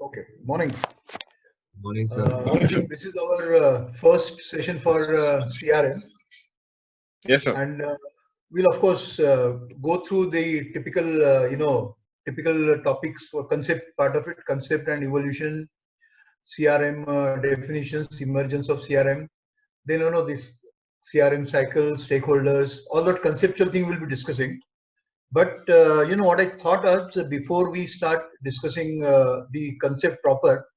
Okay, morning. Morning, sir. I think this is our first session for CRM, Yes, sir. and we'll of course go through the typical, typical topics for concept part of it, concept and evolution, CRM definitions, emergence of CRM. Then this CRM cycle, stakeholders, all that conceptual thing we'll be discussing. But what I thought of before we start discussing the concept proper,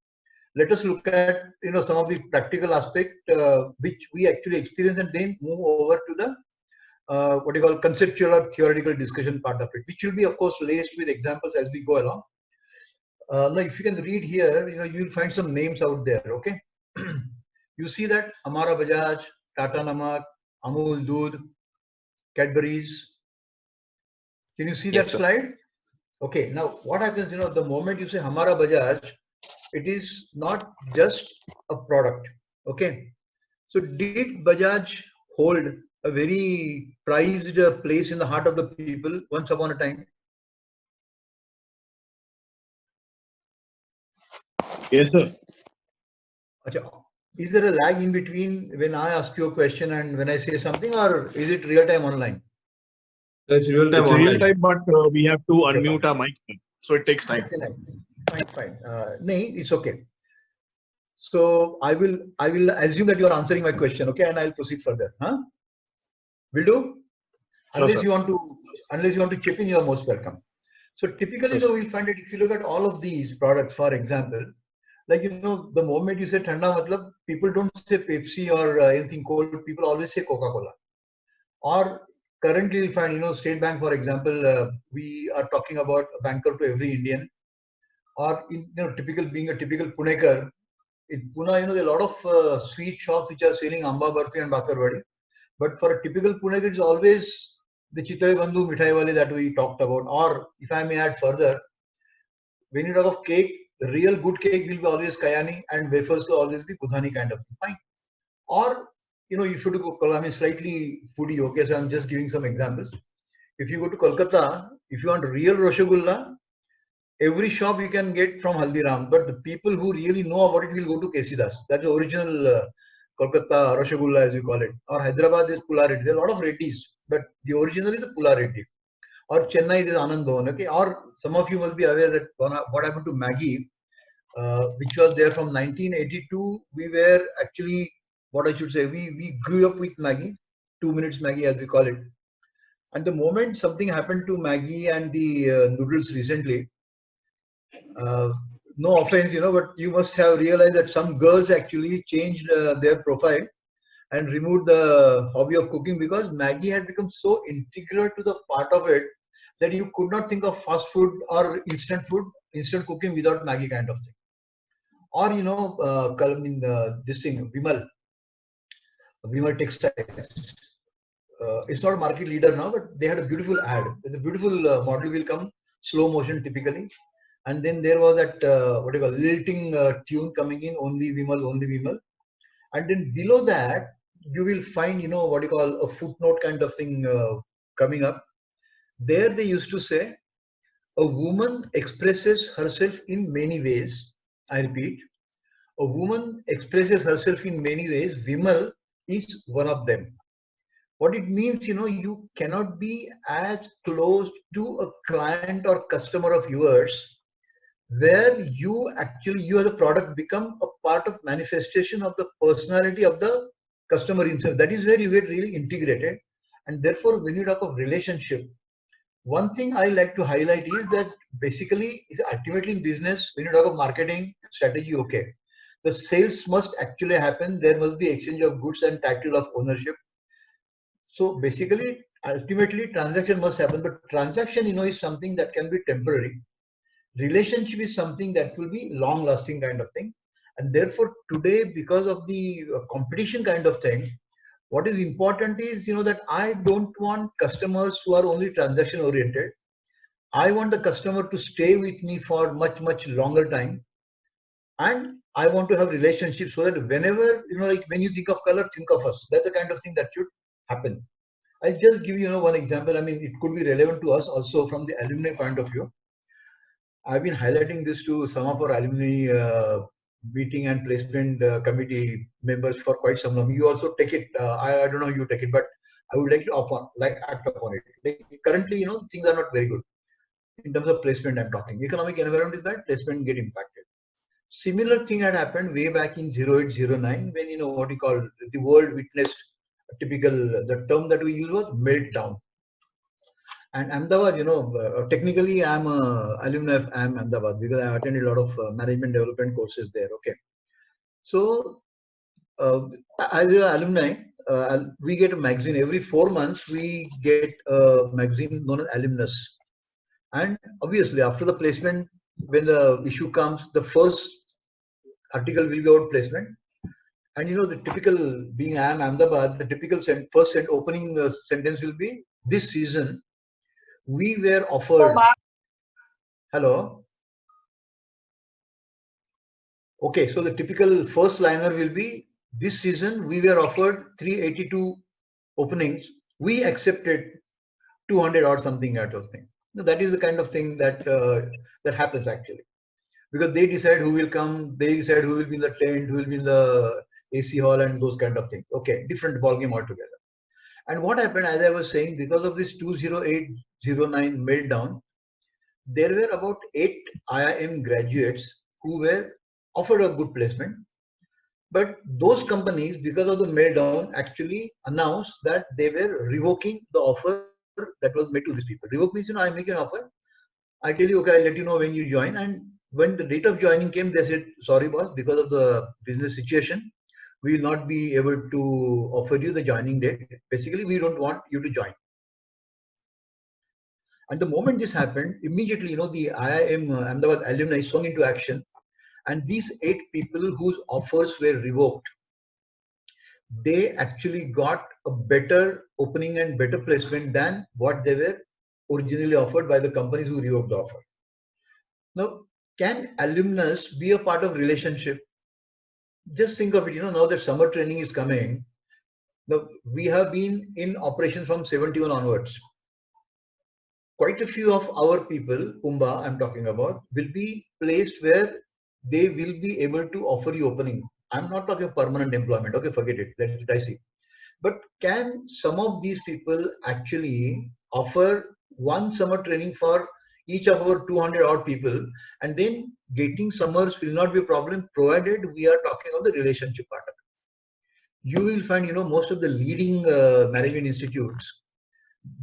let us look at some of the practical aspect which we actually experience, and then move over to the what you call conceptual or theoretical discussion part of it, which will be of course laced with examples as we go along. Now if you can read here, you'll find some names out there. Okay. You see that Hamara Bajaj, Tata Namak, Amul Doodh, Cadbury's. Can you see that Yes, sir. slide? Okay, now what happens, the moment you say Hamara Bajaj, it is not just a product. Okay, so did Bajaj hold a very prized place in the heart of the people once upon a time? Yes, sir. Is there a lag in between when I ask you a question and when I say something, or is it real time online? It's real time It's online. real time, but we have to Okay, unmute fine. our mic, so it takes time. Okay, fine. No, it's okay. So I will assume that you are answering my question, okay, and I'll proceed further. Huh? Will do. Sure, Unless sir. you want to chip in, you are most welcome. So typically, Sure, we'll find that if you look at all of these products, for example, like the moment you say Thanda, matlab, people don't say Pepsi or anything cold. People always say Coca-Cola. Or currently, you'll find State Bank, for example, we are talking about a banker to every Indian. Or typical being a typical Punekar. In Pune, there are a lot of sweet shops which are selling Amba Barfi and Bakarwadi. But for a typical Punekar, it's always the Chitrai Bandhu Mithai Wale that we talked about. Or if I may add further, when you talk of cake, the real good cake will be always Kayani, and wafers will always be Budhani kind of thing. Fine. Or if you go, I mean, slightly foodie. Okay, so I'm just giving some examples. If you go to Kolkata, if you want real Rasgulla, every shop you can get from Haldiram, but the people who really know about it will go to Kesidas. That's the original Kolkata Rasgulla, as you call it. Or Hyderabad is Pulareddy. There are a lot of Reddys, but the original is a Pulareddy. Or Chennai is Anand Bhavan. Okay. Or some of you must be aware that what happened to Maggie, which was there from 1982. We were actually, what I should say, we grew up with Maggie, 2 minutes Maggie as we call it. And the moment something happened to Maggie and the noodles recently, no offense, but you must have realized that some girls actually changed their profile and removed the hobby of cooking, because Maggie had become so integral to the part of it that you could not think of fast food or instant cooking without Maggie kind of thing. Or this thing, Vimal Textiles. It's not a market leader now, but they had a beautiful ad. There's a beautiful model will come, slow motion typically. And then there was that what you call lilting tune coming in, only Vimal. And then below that, you will find what you call a footnote kind of thing coming up. There they used to say, a woman expresses herself in many ways. I repeat, a woman expresses herself in many ways. Vimal is one of them. What it means, you cannot be as close to a client or customer of yours where you as a product become a part of manifestation of the personality of the customer himself. That is where you get really integrated. And therefore, when you talk of relationship, one thing I like to highlight is that basically, ultimately in business, when you talk of marketing strategy, okay, the sales must actually happen. There must be exchange of goods and title of ownership. So basically, ultimately, transaction must happen. But transaction, is something that can be temporary. Relationship is something that will be long lasting kind of thing. And therefore today, because of the competition kind of thing, what is important is that I don't want customers who are only transaction oriented. I want the customer to stay with me for much longer time, and I want to have relationships, so that whenever like when you think of color, think of us. That's the kind of thing that should happen. I'll just give you one example. I mean, it could be relevant to us also from the alumni point of view. I've been highlighting this to some of our alumni meeting and placement committee members for quite some time. You also take it. I don't know you take it, but I would like to act upon it. Like currently, things are not very good in terms of placement. I'm talking economic environment is bad. Placement get impacted. Similar thing had happened way back in 0809 when what you call the world witnessed a typical. The term that we use was meltdown. And Ahmedabad, technically I'm a alumni of Ahmedabad because I attended a lot of management development courses there. Okay. So as an alumni, we get a magazine every 4 months. We get a magazine known as Alumnus. And obviously after the placement, when the issue comes, the first article will be about placement. And the typical being I am Ahmedabad, the typical first opening sentence will be this season we were offered. Hello. Okay, so the typical first liner will be this season we were offered 382 openings. We accepted 200 or something out of thing. Now, that is the kind of thing that that happens actually, because they decide who will come, they decide who will be in the tent, who will be in the AC hall, and those kind of things. Okay, different ballgame altogether. And what happened, as I was saying, because of this 20809 meltdown, there were about 8 IIM graduates who were offered a good placement. But those companies, because of the meltdown, actually announced that they were revoking the offer that was made to these people. Revoke means, I make an offer. I tell you, okay, I'll let you know when you join. And when the date of joining came, they said, sorry, boss, because of the business situation, we will not be able to offer you the joining date. Basically, we don't want you to join. And the moment this happened, immediately, the IIM Ahmedabad alumni swung into action. And these 8 people whose offers were revoked, they actually got a better opening and better placement than what they were originally offered by the companies who revoked the offer. Now, can alumnus be a part of relationship? Just think of it, now that summer training is coming, we have been in operation from 71 onwards. Quite a few of our people, Pumbaa I'm talking about, will be placed where they will be able to offer you opening. I'm not talking permanent employment. Okay, forget it. Let it I see. But can some of these people actually offer one summer training for each of our 200 odd people, and then getting summers will not be a problem, provided we are talking of the relationship part of it. You will find, most of the leading management institutes,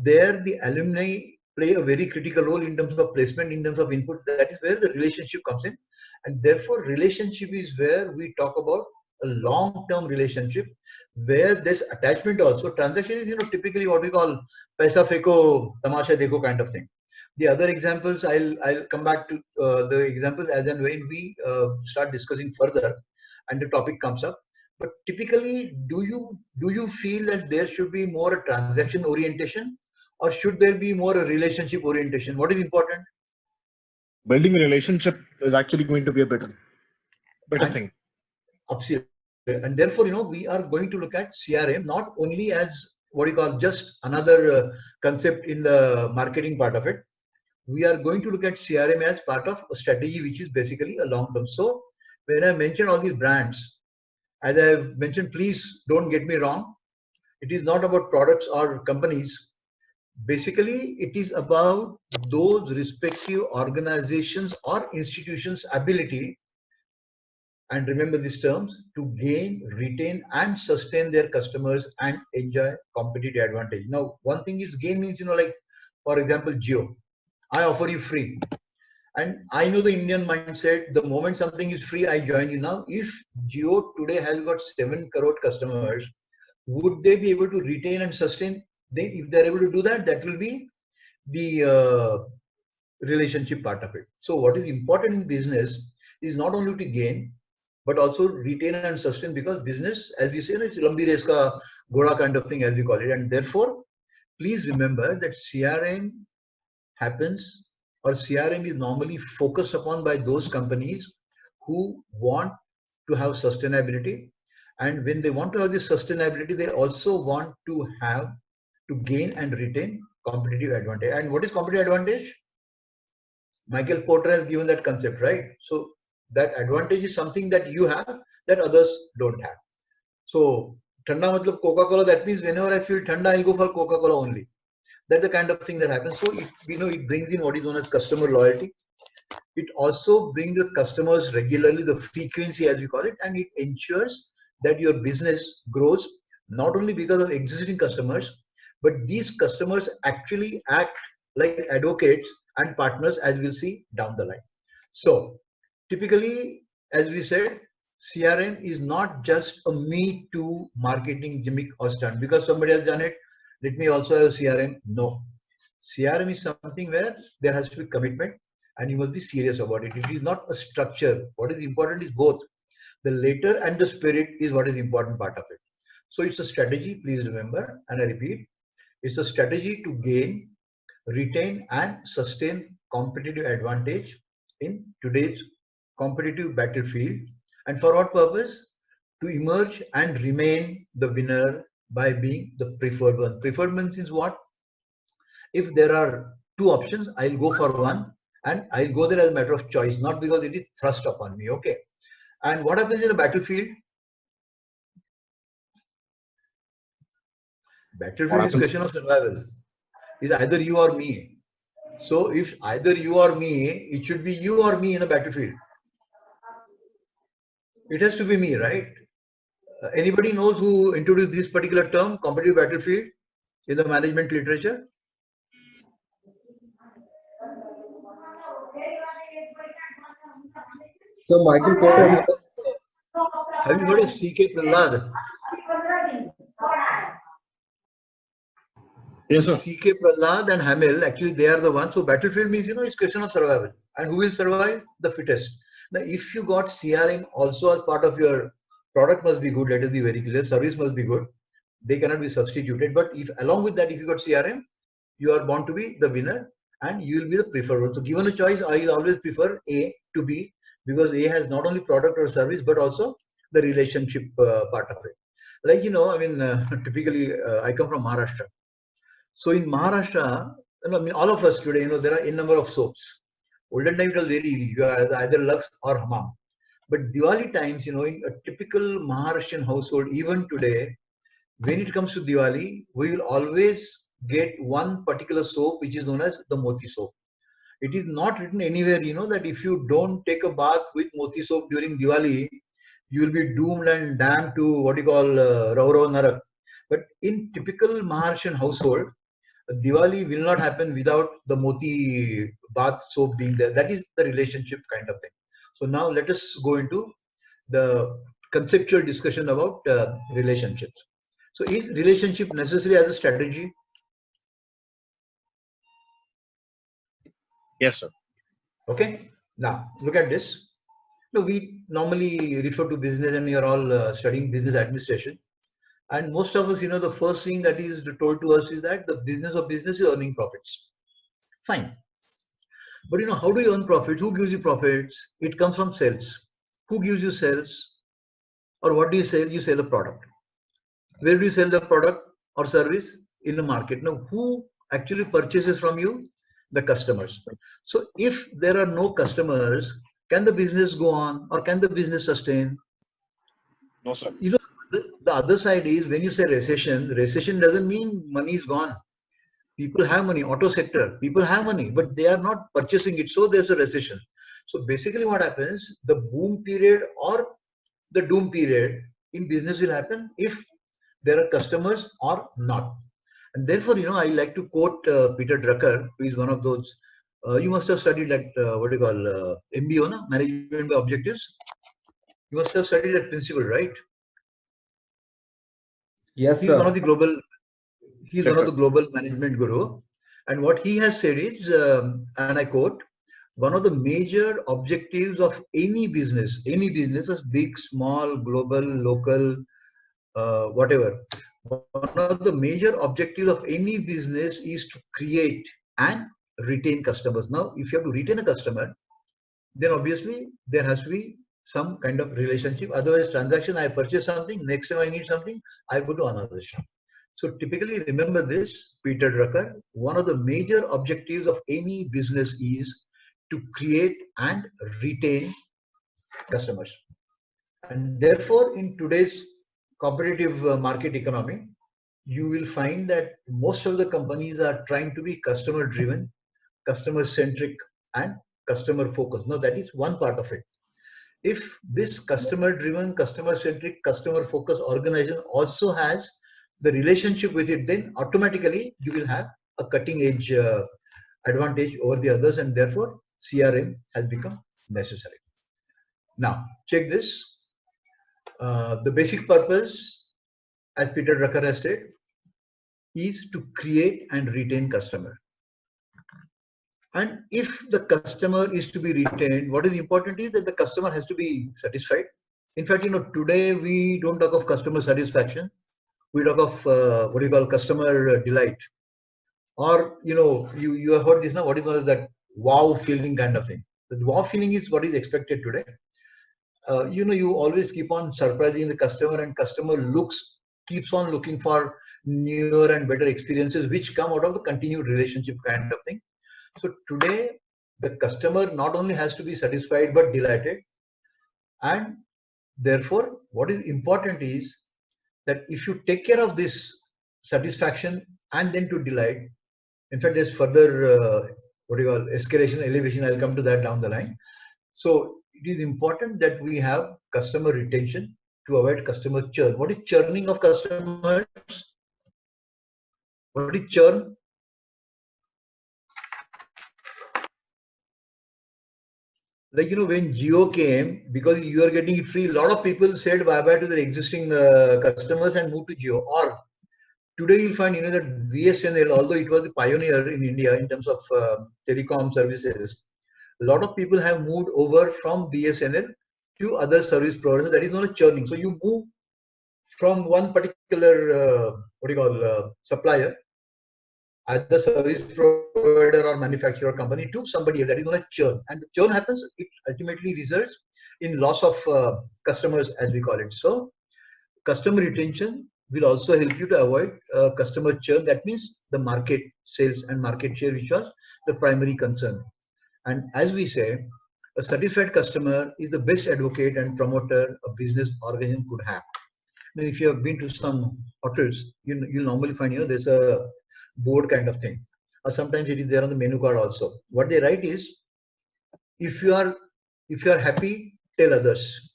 there the alumni play a very critical role in terms of placement, in terms of input. That is where the relationship comes in. And therefore, relationship is where we talk about a long-term relationship, where this attachment also, transaction is, typically what we call paisa feko, tamasha deko kind of thing. The other examples, I'll come back to the examples as and when we start discussing further and the topic comes up. But typically, do you feel that there should be more a transaction orientation, or should there be more a relationship orientation? What is important? Building a relationship is actually going to be a better thing. Absolutely. And therefore, we are going to look at CRM not only as what you call just another concept in the marketing part of it. We are going to look at CRM as part of a strategy, which is basically a long term. So when I mentioned all these brands, as I mentioned, please don't get me wrong. It is not about products or companies. Basically, it is about those respective organizations or institutions' ability, and remember these terms, to gain, retain, and sustain their customers and enjoy competitive advantage. Now, one thing is gain means, like, for example, Jio. I offer you free. And I know the Indian mindset, the moment something is free, I join you. Now, if Jio today has got 7 crore customers, would they be able to retain and sustain? If they're able to do that, that will be the relationship part of it. So what is important in business is not only to gain, but also retain and sustain, because business, as we say, it's lambi race ka ghoda kind of thing, as we call it. And therefore, please remember that CRM happens, or CRM is normally focused upon by those companies who want to have sustainability. And when they want to have this sustainability, they also want to gain and retain competitive advantage. And what is competitive advantage? Michael Porter has given that concept, right? So that advantage is something that you have that others don't have. So Thanda matlab Coca-Cola, that means whenever I feel Thanda, I'll go for Coca-Cola only. That's the kind of thing that happens. So it brings in what is known as customer loyalty. It also brings the customers regularly, the frequency as we call it, and it ensures that your business grows not only because of existing customers, but these customers actually act like advocates and partners, as we'll see down the line. So typically, as we said, CRM is not just a me too marketing gimmick or stunt because somebody has done it. Let me also have a CRM. No, CRM is something where there has to be commitment and you must be serious about it. It is not a structure. What is important is both. The letter and the spirit is what is important part of it. So it's a strategy, please remember, and I repeat, it's a strategy to gain, retain and sustain competitive advantage in today's competitive battlefield. And for what purpose? To emerge and remain the winner by being the preferred one. Preferred means is what? If there are two options, I'll go for one and I'll go there as a matter of choice, not because it is thrust upon me. Okay. And what happens in a battlefield? Battlefield is question of survival. Is either you or me. So if either you or me, it should be you or me in a battlefield. It has to be me, right? Anybody knows who introduced this particular term, competitive battlefield, in the management literature? So Michael Porter is Have you heard of C.K. Prahlad? Yes, sir. C.K. Prahlad and Hamill, actually they are the ones. So battlefield means, it's question of survival. And who will survive? The fittest. Now, if you got CRM also as part of your product must be good, let us be very clear, service must be good. They cannot be substituted. But if along with that, if you got CRM, you are bound to be the winner and you will be the preferred one. So given a choice, I will always prefer A to B because A has not only product or service, but also the relationship part of it. Like, typically I come from Maharashtra. So in Maharashtra, all of us today, there are a number of soaps. Olden time it was very easy. You are either Lux or Hammam. But Diwali times, in a typical Maharashtrian household, even today, when it comes to Diwali, we will always get one particular soap which is known as the Moti soap. It is not written anywhere, that if you don't take a bath with Moti soap during Diwali, you will be doomed and damned to what you call Raurav Narak. But in typical Maharashtrian household, Diwali will not happen without the Moti bath soap being there. That is the relationship kind of thing. So now let us go into the conceptual discussion about relationships. So is relationship necessary as a strategy? Yes, sir. Okay. Now look at this. Now, we normally refer to business and we are all studying business administration. And most of us, the first thing that is told to us is that the business of business is earning profits. Fine. But how do you earn profits? Who gives you profits? It comes from sales. Who gives you sales? Or what do you sell? You sell a product. Where do you sell the product or service? In the market. Now, who actually purchases from you? The customers. So if there are no customers, can the business go on or can the business sustain? No, sir. The other side is when you say recession doesn't mean money is gone. People have money, auto sector, people have money, but they are not purchasing it. So there's a recession. So basically what happens, the boom period or the doom period in business will happen if there are customers or not. And therefore, I like to quote Peter Drucker, who is one of those, you must have studied that, MBO, na? Management by Objectives. You must have studied that principle, right? yes, He's sir. one of the global, he's Yes, one of sir. the global management guru. And what he has said is, and I quote, one of the major objectives of any business is big, small, global, local, whatever. One of the major objectives of any business is to create and retain customers. Now, if you have to retain a customer, then obviously there has to be some kind of relationship. Otherwise, transaction, I purchase something, next time I need something, I go to another shop. So typically remember this, Peter Drucker, one of the major objectives of any business is to create and retain customers. And therefore, in today's competitive market economy, you will find that most of the companies are trying to be customer driven, customer centric, and customer focused. Now, that is one part of it. If this customer driven, customer centric, customer focused organization also has the relationship with it, then automatically you will have a cutting edge advantage over the others, and therefore CRM has become necessary. Now, check this. The basic purpose, as Peter Drucker has said, is to create and retain customer. And if the customer is to be retained, what is important is that the customer has to be satisfied. In fact, today we don't talk of customer satisfaction. We talk of what you call customer delight. Or, you have heard this now, what is called that wow feeling kind of thing. The wow feeling is what is expected today. You always keep on surprising the customer, and customer keeps on looking for newer and better experiences which come out of the continued relationship kind of thing. So today the customer not only has to be satisfied but delighted, and therefore what is important is that if you take care of this satisfaction and then to delight, in fact there's further escalation, elevation, I'll come to that down the line. So it is important that we have customer retention to avoid customer churn. What is churning of customers? What is churn? Like, when Jio came, because you are getting it free, a lot of people said bye-bye to their existing customers and moved to Jio. Or today you'll find, that BSNL, although it was a pioneer in India in terms of telecom services, a lot of people have moved over from BSNL to other service providers. That is not a churning. So you move from one particular supplier, either service provider or manufacturer company, to somebody else. That is not a churn. And the churn happens, it ultimately results in loss of customers, as we call it. So customer retention will also help you to avoid customer churn. That means the market sales and market share, which was the primary concern. And as we say, a satisfied customer is the best advocate and promoter a business organization could have. Now, if you have been to some hotels, you'll normally find, there's a board kind of thing, or sometimes it is there on the menu card also. What they write is, if you are happy, tell others.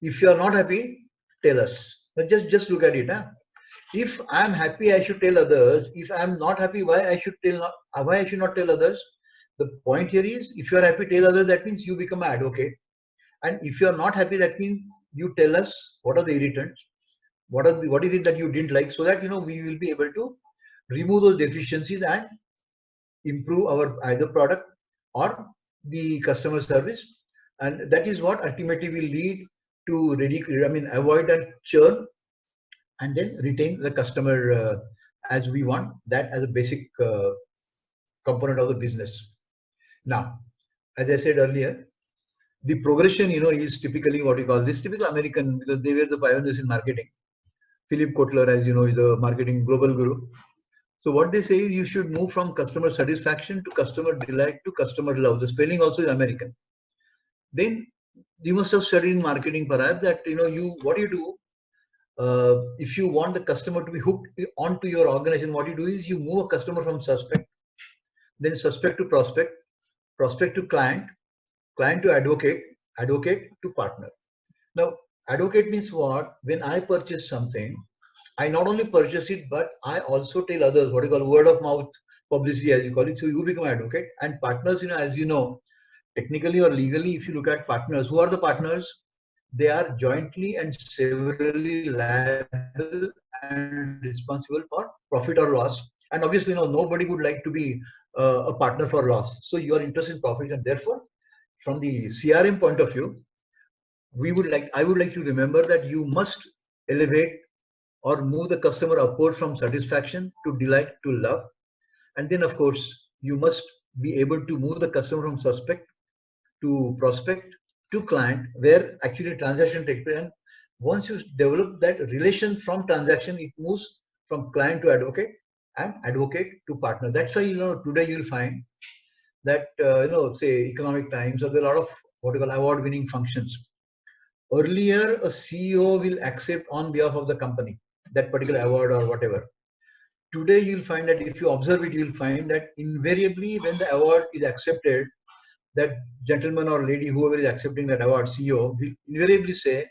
If you are not happy, tell us. Now just look at it. If I am happy, I should tell others. If I am not happy, why I should not tell others? The point here is, if you are happy, tell others. That means you become an advocate. And if you are not happy, that means you tell us what are the irritants, what is it that you didn't like, so that we will be able to remove those deficiencies and improve our either product or the customer service. And that is what ultimately will lead to avoid and churn, and then retain the customer as we want that as a basic component of the business. Now, as I said earlier, the progression is typically what we call this typical American, because they were the pioneers in marketing. Philip Kotler, as you know, is the marketing global guru. So what they say is, you should move from customer satisfaction to customer delight to customer love. The spelling also is American. Then you must have studied in marketing perhaps that what you do if you want the customer to be hooked onto your organization. What you do is, you move a customer from suspect, then suspect to prospect, prospect to client, client to advocate, advocate to partner. Now, advocate means what? When I purchase something, I not only purchase it, but I also tell others, what you call word of mouth publicity, as you call it. So you become advocate. And partners, as you know, technically or legally, if you look at partners, who are the partners? They are jointly and severally liable and responsible for profit or loss. And obviously, nobody would like to be a partner for loss. So you are interested in profit, and therefore, from the CRM point of view, I would like to remember that you must elevate or move the customer upward from satisfaction to delight to love. And then, of course, you must be able to move the customer from suspect to prospect to client, where actually transaction takes place. And once you develop that relation from transaction, it moves from client to advocate and advocate to partner. That's why today you'll find that say Economic Times, or there are a lot of what you call award-winning functions. Earlier, a CEO will accept on behalf of the company that particular award or whatever. Today, you'll find that if you observe it, you'll find that invariably when the award is accepted, that gentleman or lady, whoever is accepting that award, CEO, will invariably say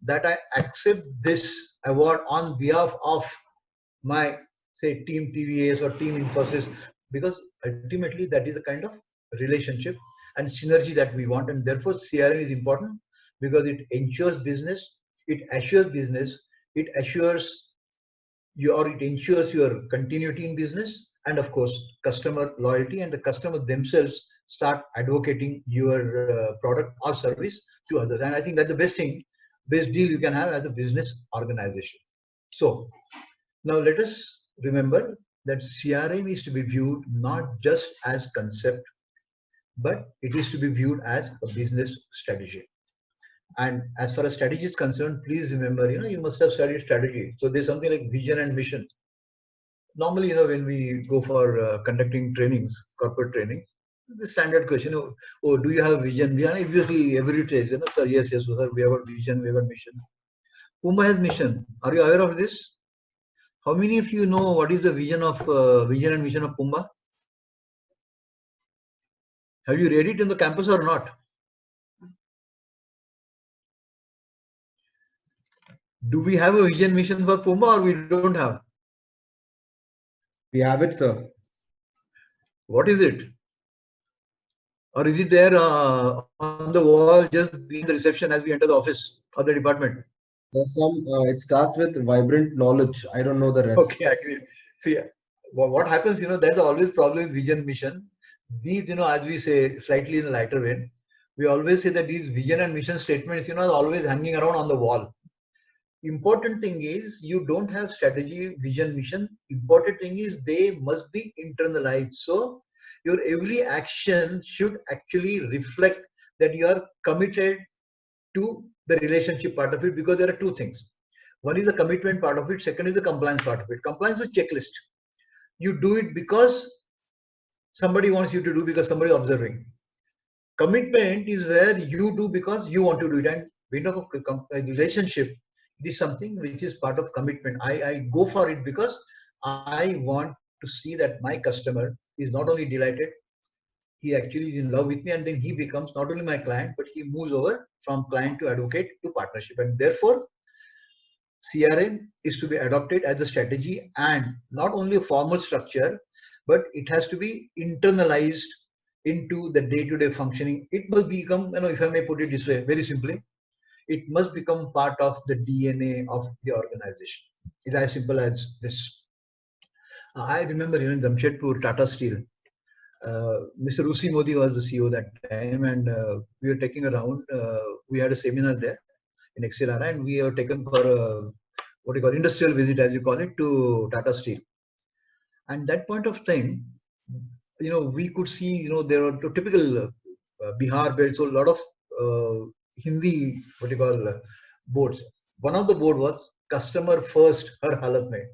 that I accept this award on behalf of my, say, team TVS or team Infosys, because ultimately that is the kind of relationship and synergy that we want. And therefore, CRM is important because it ensures business, it assures business, it assures it ensures your continuity in business, and of course customer loyalty, and the customer themselves start advocating your product or service to others. And I think that's the best deal you can have as a business organization. So now let us remember that CRM is to be viewed not just as concept, but it is to be viewed as a business strategy. And as far as strategy is concerned, please remember, you must have studied strategy. So there's something like vision and mission. Normally, when we go for conducting trainings, corporate training, the standard question, oh, do you have vision? Yeah, obviously, every trade, sir, yes, sir, we have got vision, we have got mission. Puma has mission. Are you aware of this? How many of you know what is the vision and mission of Puma? Have you read it in the campus or not? Do we have a vision mission for Puma, or we don't have? We have it, sir. What is it? Or is it there on the wall, just being the reception as we enter the office or the department? There's some. It starts with vibrant knowledge. I don't know the rest. Okay, I agree. See, what happens, there's always problem with vision mission. These, as we say, slightly in a lighter vein, we always say that these vision and mission statements, are always hanging around on the wall. Important thing is you don't have strategy, vision, mission. Important thing is they must be internalized. So your every action should actually reflect that you are committed to the relationship part of it, because there are two things. One is the commitment part of it. Second is the compliance part of it. Compliance is checklist. You do it because somebody wants you to do, because somebody is observing. Commitment is where you do because you want to do it. And we talk of a relationship, it is something which is part of commitment. I go for it because I want to see that my customer is not only delighted, he actually is in love with me, and then he becomes not only my client, but he moves over from client to advocate to partnership. And therefore, CRM is to be adopted as a strategy, and not only a formal structure, but it has to be internalized into the day-to-day functioning. It must become, if I may put it this way, very simply, it must become part of the DNA of the organization. It's as simple as this. I remember in Jamshedpur, Tata Steel, Mr. Rusi Modi was the CEO that time, and we were taking around. We had a seminar there in XLR, and we were taken for what you call industrial visit, as you call it, to Tata Steel. And that point of time, we could see, there were typical Bihar belts, so a lot of Hindi, what you call boards. One of the board was customer first, har halat mein.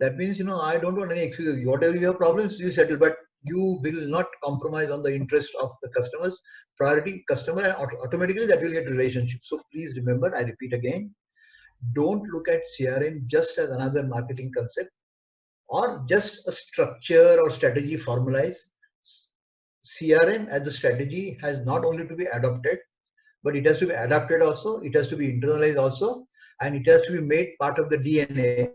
That means, I don't want any excuses. Whatever you have problems, you settle, but you will not compromise on the interest of the customers. Priority customer, and automatically that will get relationship. So please remember, I repeat again, don't look at CRM just as another marketing concept or just a structure or strategy formalized. CRM as a strategy has not only to be adopted, but it has to be adapted also, it has to be internalized also, and it has to be made part of the DNA.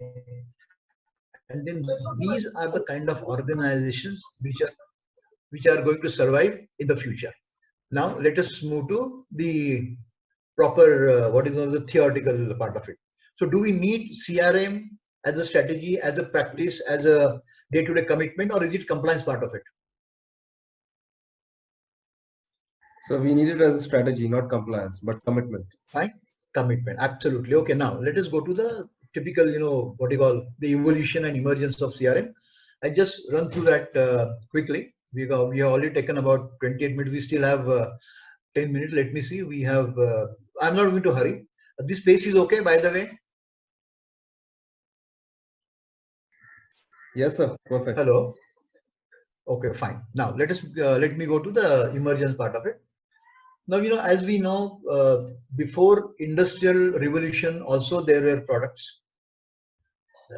And then these are the kind of organizations which are going to survive in the future. Now let us move to the proper what is known as the theoretical part of it. So do we need CRM as a strategy, as a practice, as a day-to-day commitment, or is it compliance part of it? So we need it as a strategy, not compliance, but commitment. Fine, commitment, absolutely. Okay, now let us go to the typical, what you call the evolution and emergence of CRM. I just run through that quickly. We have already taken about 28 minutes. We still have 10 minutes. Let me see. We have. I'm not going to hurry. This space is okay, by the way. Yes, sir. Perfect. Hello. Okay, fine. Now let me go to the emergence part of it. Now, as we know, before industrial revolution, also there were products.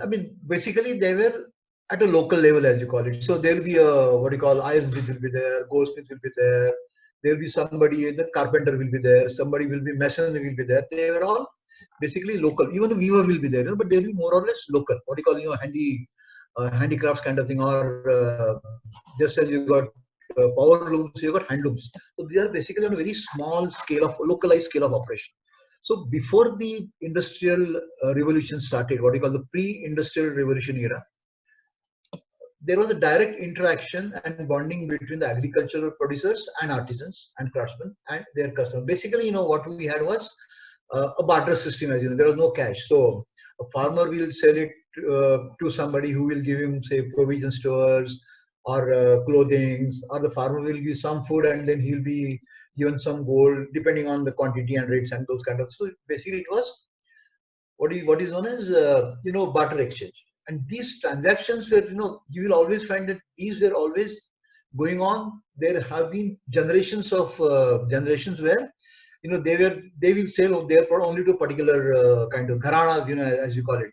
I mean, basically they were at a local level, as you call it. So there will be a what you call ironsmith will be there, goldsmith will be there. There will be somebody, the carpenter will be there. Somebody will be mason will be there. They were all basically local. Even the weaver will be there, but they will be more or less local. What you call handicrafts kind of thing, or just as you got power looms, you got handlooms. So these are basically on a very small scale of localized scale of operation. So before the industrial revolution started, what we call the pre-industrial revolution era, there was a direct interaction and bonding between the agricultural producers and artisans and craftsmen and their customers. Basically, what we had was a barter system, as you know. There was no cash. So a farmer will sell it to somebody who will give him, say, provision stores or clothing, or the farmer will give some food and then he'll be given some gold depending on the quantity and rates and those kind of. So basically, it was what is known as barter exchange. And these transactions were, you will always find that these were always going on. There have been generations of generations where they will sell their product only to a particular kind of gharanas, as you call it.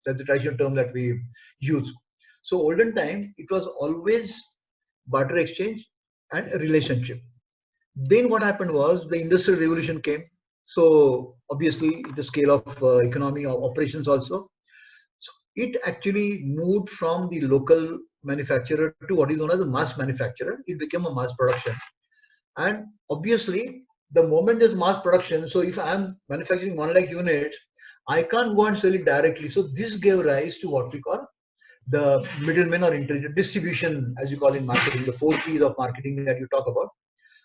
That's the traditional term that we use. So olden time, it was always barter exchange and a relationship. Then what happened was the industrial revolution came. So obviously the scale of economy of operations also. So it actually moved from the local manufacturer to what is known as a mass manufacturer. It became a mass production. And obviously the moment there's mass production, so if I'm manufacturing 1 lakh units, I can't go and sell it directly. So this gave rise to what we call the middlemen or intelligent distribution, as you call in marketing, the 4 P's of marketing that you talk about.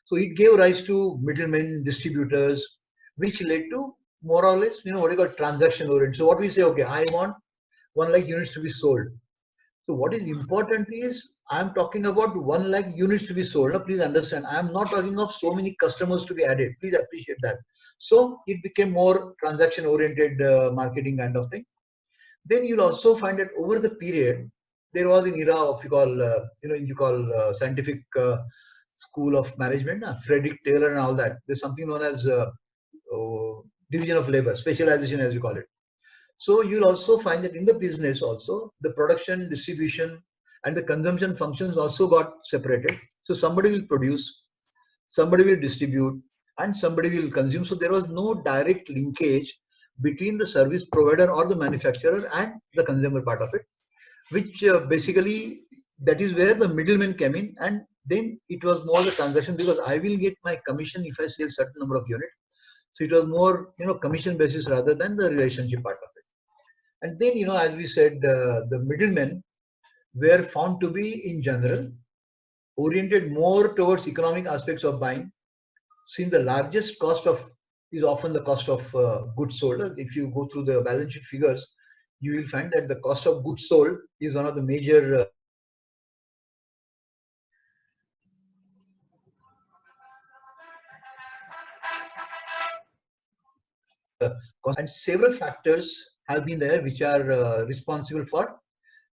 So it gave rise to middlemen, distributors, which led to more or less, what you call transaction oriented. So what we say, okay, I want 1 lakh units to be sold. So what is important is I'm talking about 1 lakh units to be sold. Now, please understand, I'm not talking of so many customers to be added. Please appreciate that. So it became more transaction oriented marketing kind of thing. Then you'll also find that over the period, there was an era of scientific school of management, Frederick Taylor and all that. There's something known as division of labor, specialization as you call it. So you'll also find that in the business also, the production, distribution, and the consumption functions also got separated. So somebody will produce, somebody will distribute, and somebody will consume. So there was no direct linkage between the service provider or the manufacturer and the consumer part of it, which basically that is where the middleman came in. And then it was more the transaction, because I will get my commission if I sell certain number of units. So it was more commission basis rather than the relationship part of it. And then as we said, the middlemen were found to be in general oriented more towards economic aspects of buying, since the largest cost of is often the cost of goods sold. If you go through the balance sheet figures, you will find that the cost of goods sold is one of the major costs. And several factors have been there which are responsible for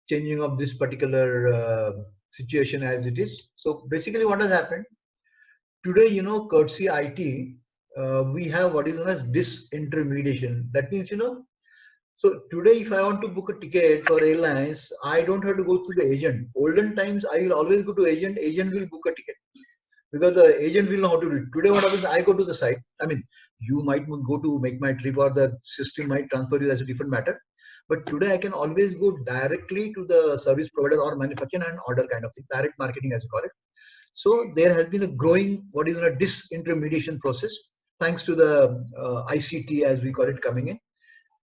changing of this particular situation as it is. So basically what has happened today, courtesy IT, we have what is known as disintermediation. That means, so today if I want to book a ticket for airlines, I don't have to go to the agent. Olden times, I will always go to agent will book a ticket, because the agent will know how to do it. Today what happens, I go to the site. I mean, you might go to Make My Trip, or the system might transfer you, as a different matter. But today I can always go directly to the service provider or manufacturer and order kind of thing, direct marketing as you call it. So there has been a growing what is a disintermediation process, thanks to the ICT as we call it coming in.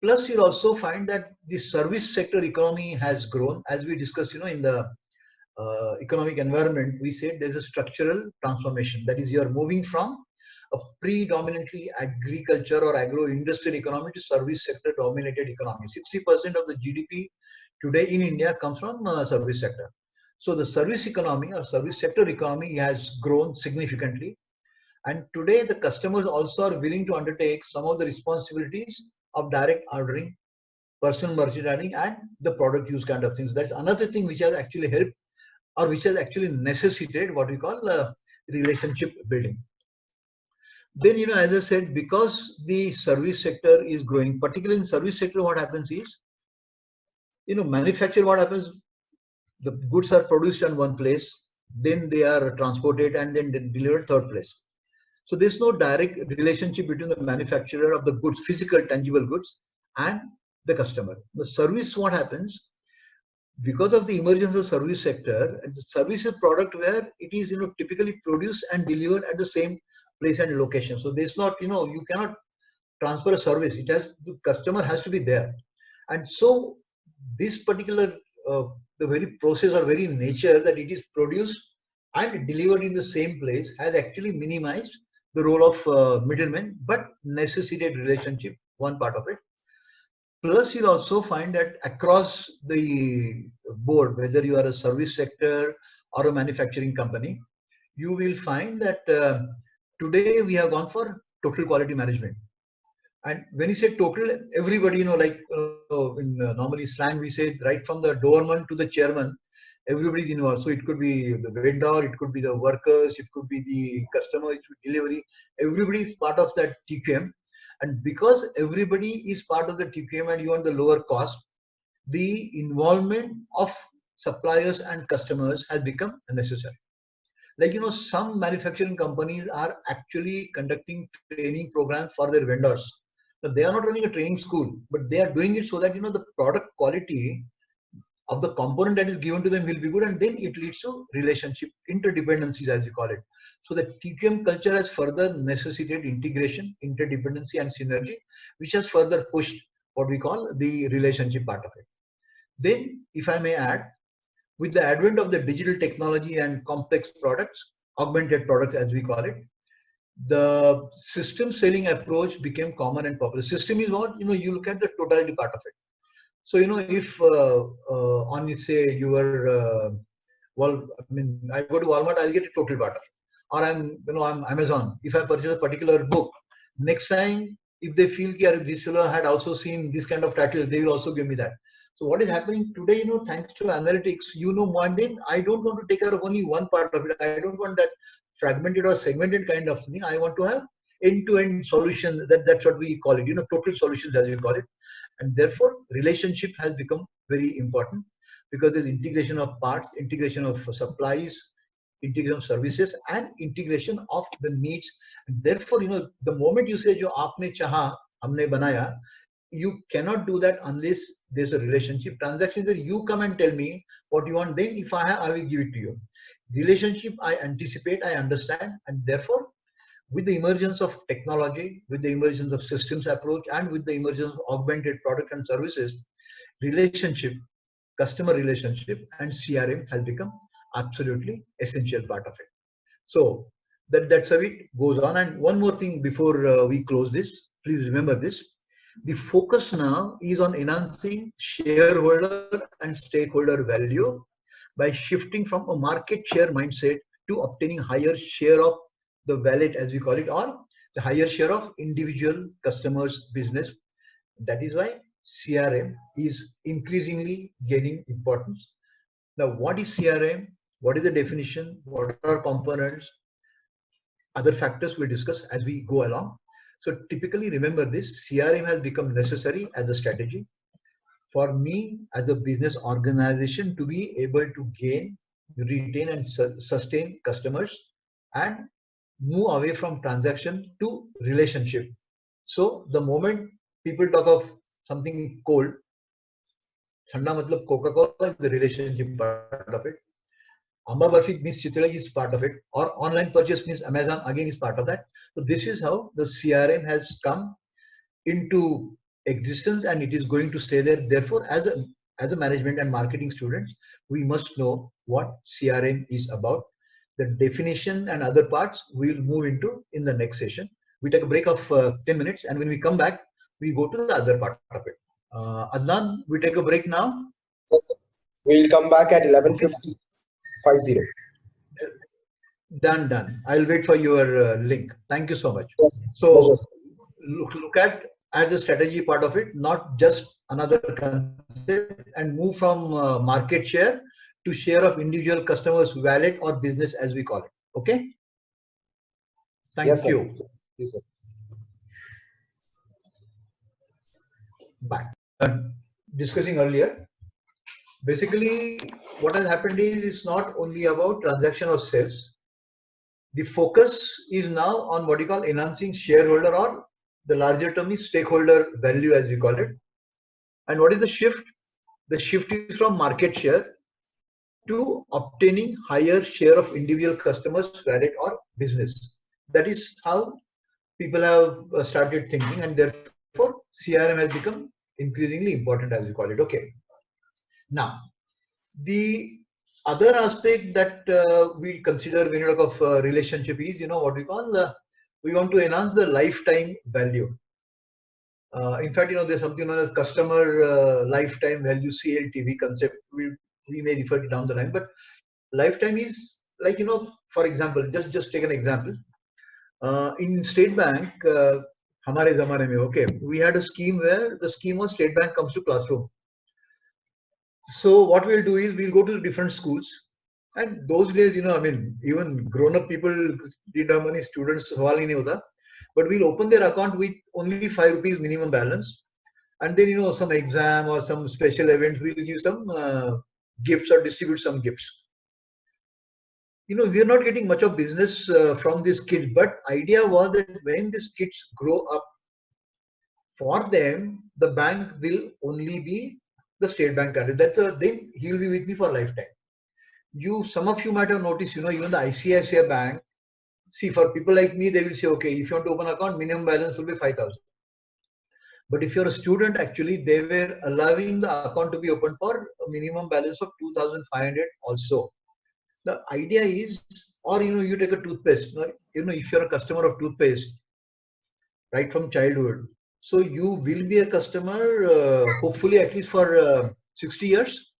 Plus you'll also find that the service sector economy has grown, as we discussed, in the economic environment. We said there's a structural transformation, that is, you're moving from a predominantly agriculture or agro-industrial economy to service sector dominated economy. 60% of the GDP today in India comes from service sector. So the service economy or service sector economy has grown significantly. And today the customers also are willing to undertake some of the responsibilities of direct ordering, personal merchandising, and the product use kind of things. That's another thing which has actually helped or which has actually necessitated what we call relationship building. Then, as I said, because the service sector is growing, particularly in service sector, what happens is, manufacture, what happens, the goods are produced in one place, then they are transported and then delivered third place. So there's no direct relationship between the manufacturer of the goods, physical, tangible goods, and the customer. The service, what happens, because of the emergence of the service sector, and the service is product where it is, typically produced and delivered at the same place and location. So there's not, you cannot transfer a service. The customer has to be there. And so this particular, the very process or very nature that it is produced and delivered in the same place has actually minimized the role of middlemen, but necessitated relationship, one part of it. Plus, you'll also find that across the board, whether you are a service sector or a manufacturing company, you will find that today we have gone for total quality management. And when you say total, everybody, like in normally slang, we say right from the doorman to the chairman, everybody is involved. So it could be the vendor, it could be the workers, it could be the customer, it could be delivery. Everybody is part of that TQM. And because everybody is part of the TQM and you want the lower cost, the involvement of suppliers and customers has become necessary. Like, some manufacturing companies are actually conducting training programs for their vendors. Now, they are not running a training school, but they are doing it so that, the product quality of the component that is given to them will be good, and then it leads to relationship, interdependencies as we call it. So the TQM culture has further necessitated integration, interdependency and synergy, which has further pushed what we call the relationship part of it. Then, if I may add, with the advent of the digital technology and complex products, augmented products as we call it, the system selling approach became common and popular. System is what, you look at the totality part of it. So, if on say your, I go to Walmart, I'll get a total part of it. Or I'm Amazon. If I purchase a particular book, next time, if they feel that this fellow had also seen this kind of title, they will also give me that. So what is happening today, thanks to analytics, one day, I don't want to take care of only one part of it. I don't want that fragmented or segmented kind of thing. I want to have end-to-end solution. That's what we call it, total solutions as we call it. And therefore, relationship has become very important because there's integration of parts, integration of supplies, integration of services, and integration of the needs. And therefore, the moment you say, "Jo aapne chaha, humne banaya," you cannot do that unless there's a relationship. Transactions that you come and tell me what you want, then if I have, I will give it to you. Relationship, I anticipate, I understand, and therefore, with the emergence of technology, with the emergence of systems approach, and with the emergence of augmented product and services, relationship, customer relationship, and CRM has become absolutely essential part of it. So that's how it goes on. And one more thing before we close this, please remember this. The focus now is on enhancing shareholder and stakeholder value by shifting from a market share mindset to obtaining higher share of the wallet, as we call it, or the higher share of individual customers' business. That is why CRM is increasingly gaining importance. Now, what is CRM? What is the definition? What are components? Other factors we'll discuss as we go along. So typically remember this, CRM has become necessary as a strategy for me as a business organization to be able to gain, retain and sustain customers and move away from transaction to relationship. So the moment people talk of something cold, Thanda matlab Coca-Cola is the relationship part of it. Amba Barfi means Chitla is part of it, or online purchase means Amazon again is part of that. So this is how the CRM has come into existence and it is going to stay there. Therefore, as a management and marketing students, we must know what CRM is about. The definition and other parts we will move into in the next session. We take a break of 10 minutes and when we come back, we go to the other part of it. Adnan, we take a break now? Yes, sir. We'll come back at 11:50. 50. Done. I'll wait for your link. Thank you so much. Yes, so look at as a strategy part of it, not just another concept, and move from market share to share of individual customers' wallet or business, as we call it. Okay. Thank Yes, sir. you. Yes, sir. Back. Discussing earlier, basically what has happened is it's not only about transaction or sales. The focus is now on what you call enhancing shareholder, or the larger term is stakeholder value, as we call it. And what is the shift? The shift is from market share to obtaining higher share of individual customers' wallet or business. That is how people have started thinking, and therefore CRM has become increasingly important, as we call it. Okay. Now, the other aspect that we consider when you talk of relationship is, what we call we want to enhance the lifetime value. In fact, there's something known as customer lifetime value, CLTV concept. We may refer to down the line, but lifetime is like, for example, just take an example. In State Bank, hamare zamane mein, okay, we had a scheme where the scheme was State Bank comes to classroom. So what we'll do is we'll go to the different schools, and those days, even grown-up people didn't have money, students सवाल ही नहीं होता, but we'll open their account with only 5 rupees minimum balance, and then some exam or some special events, we'll give some gifts or distribute some gifts. We're not getting much of business from these kids, but idea was that when these kids grow up, for them the bank will only be the State Bank card. Then he'll be with me for lifetime. Some of you might have noticed, even the ICICI Bank. See, for people like me, they will say, okay, if you want to open an account, minimum balance will be 5,000. But if you're a student, actually, they were allowing the account to be opened for a minimum balance of 2,500 also. The idea is, or you take a toothpaste. If you're a customer of toothpaste, right from childhood, so you will be a customer, hopefully at least for 60 years.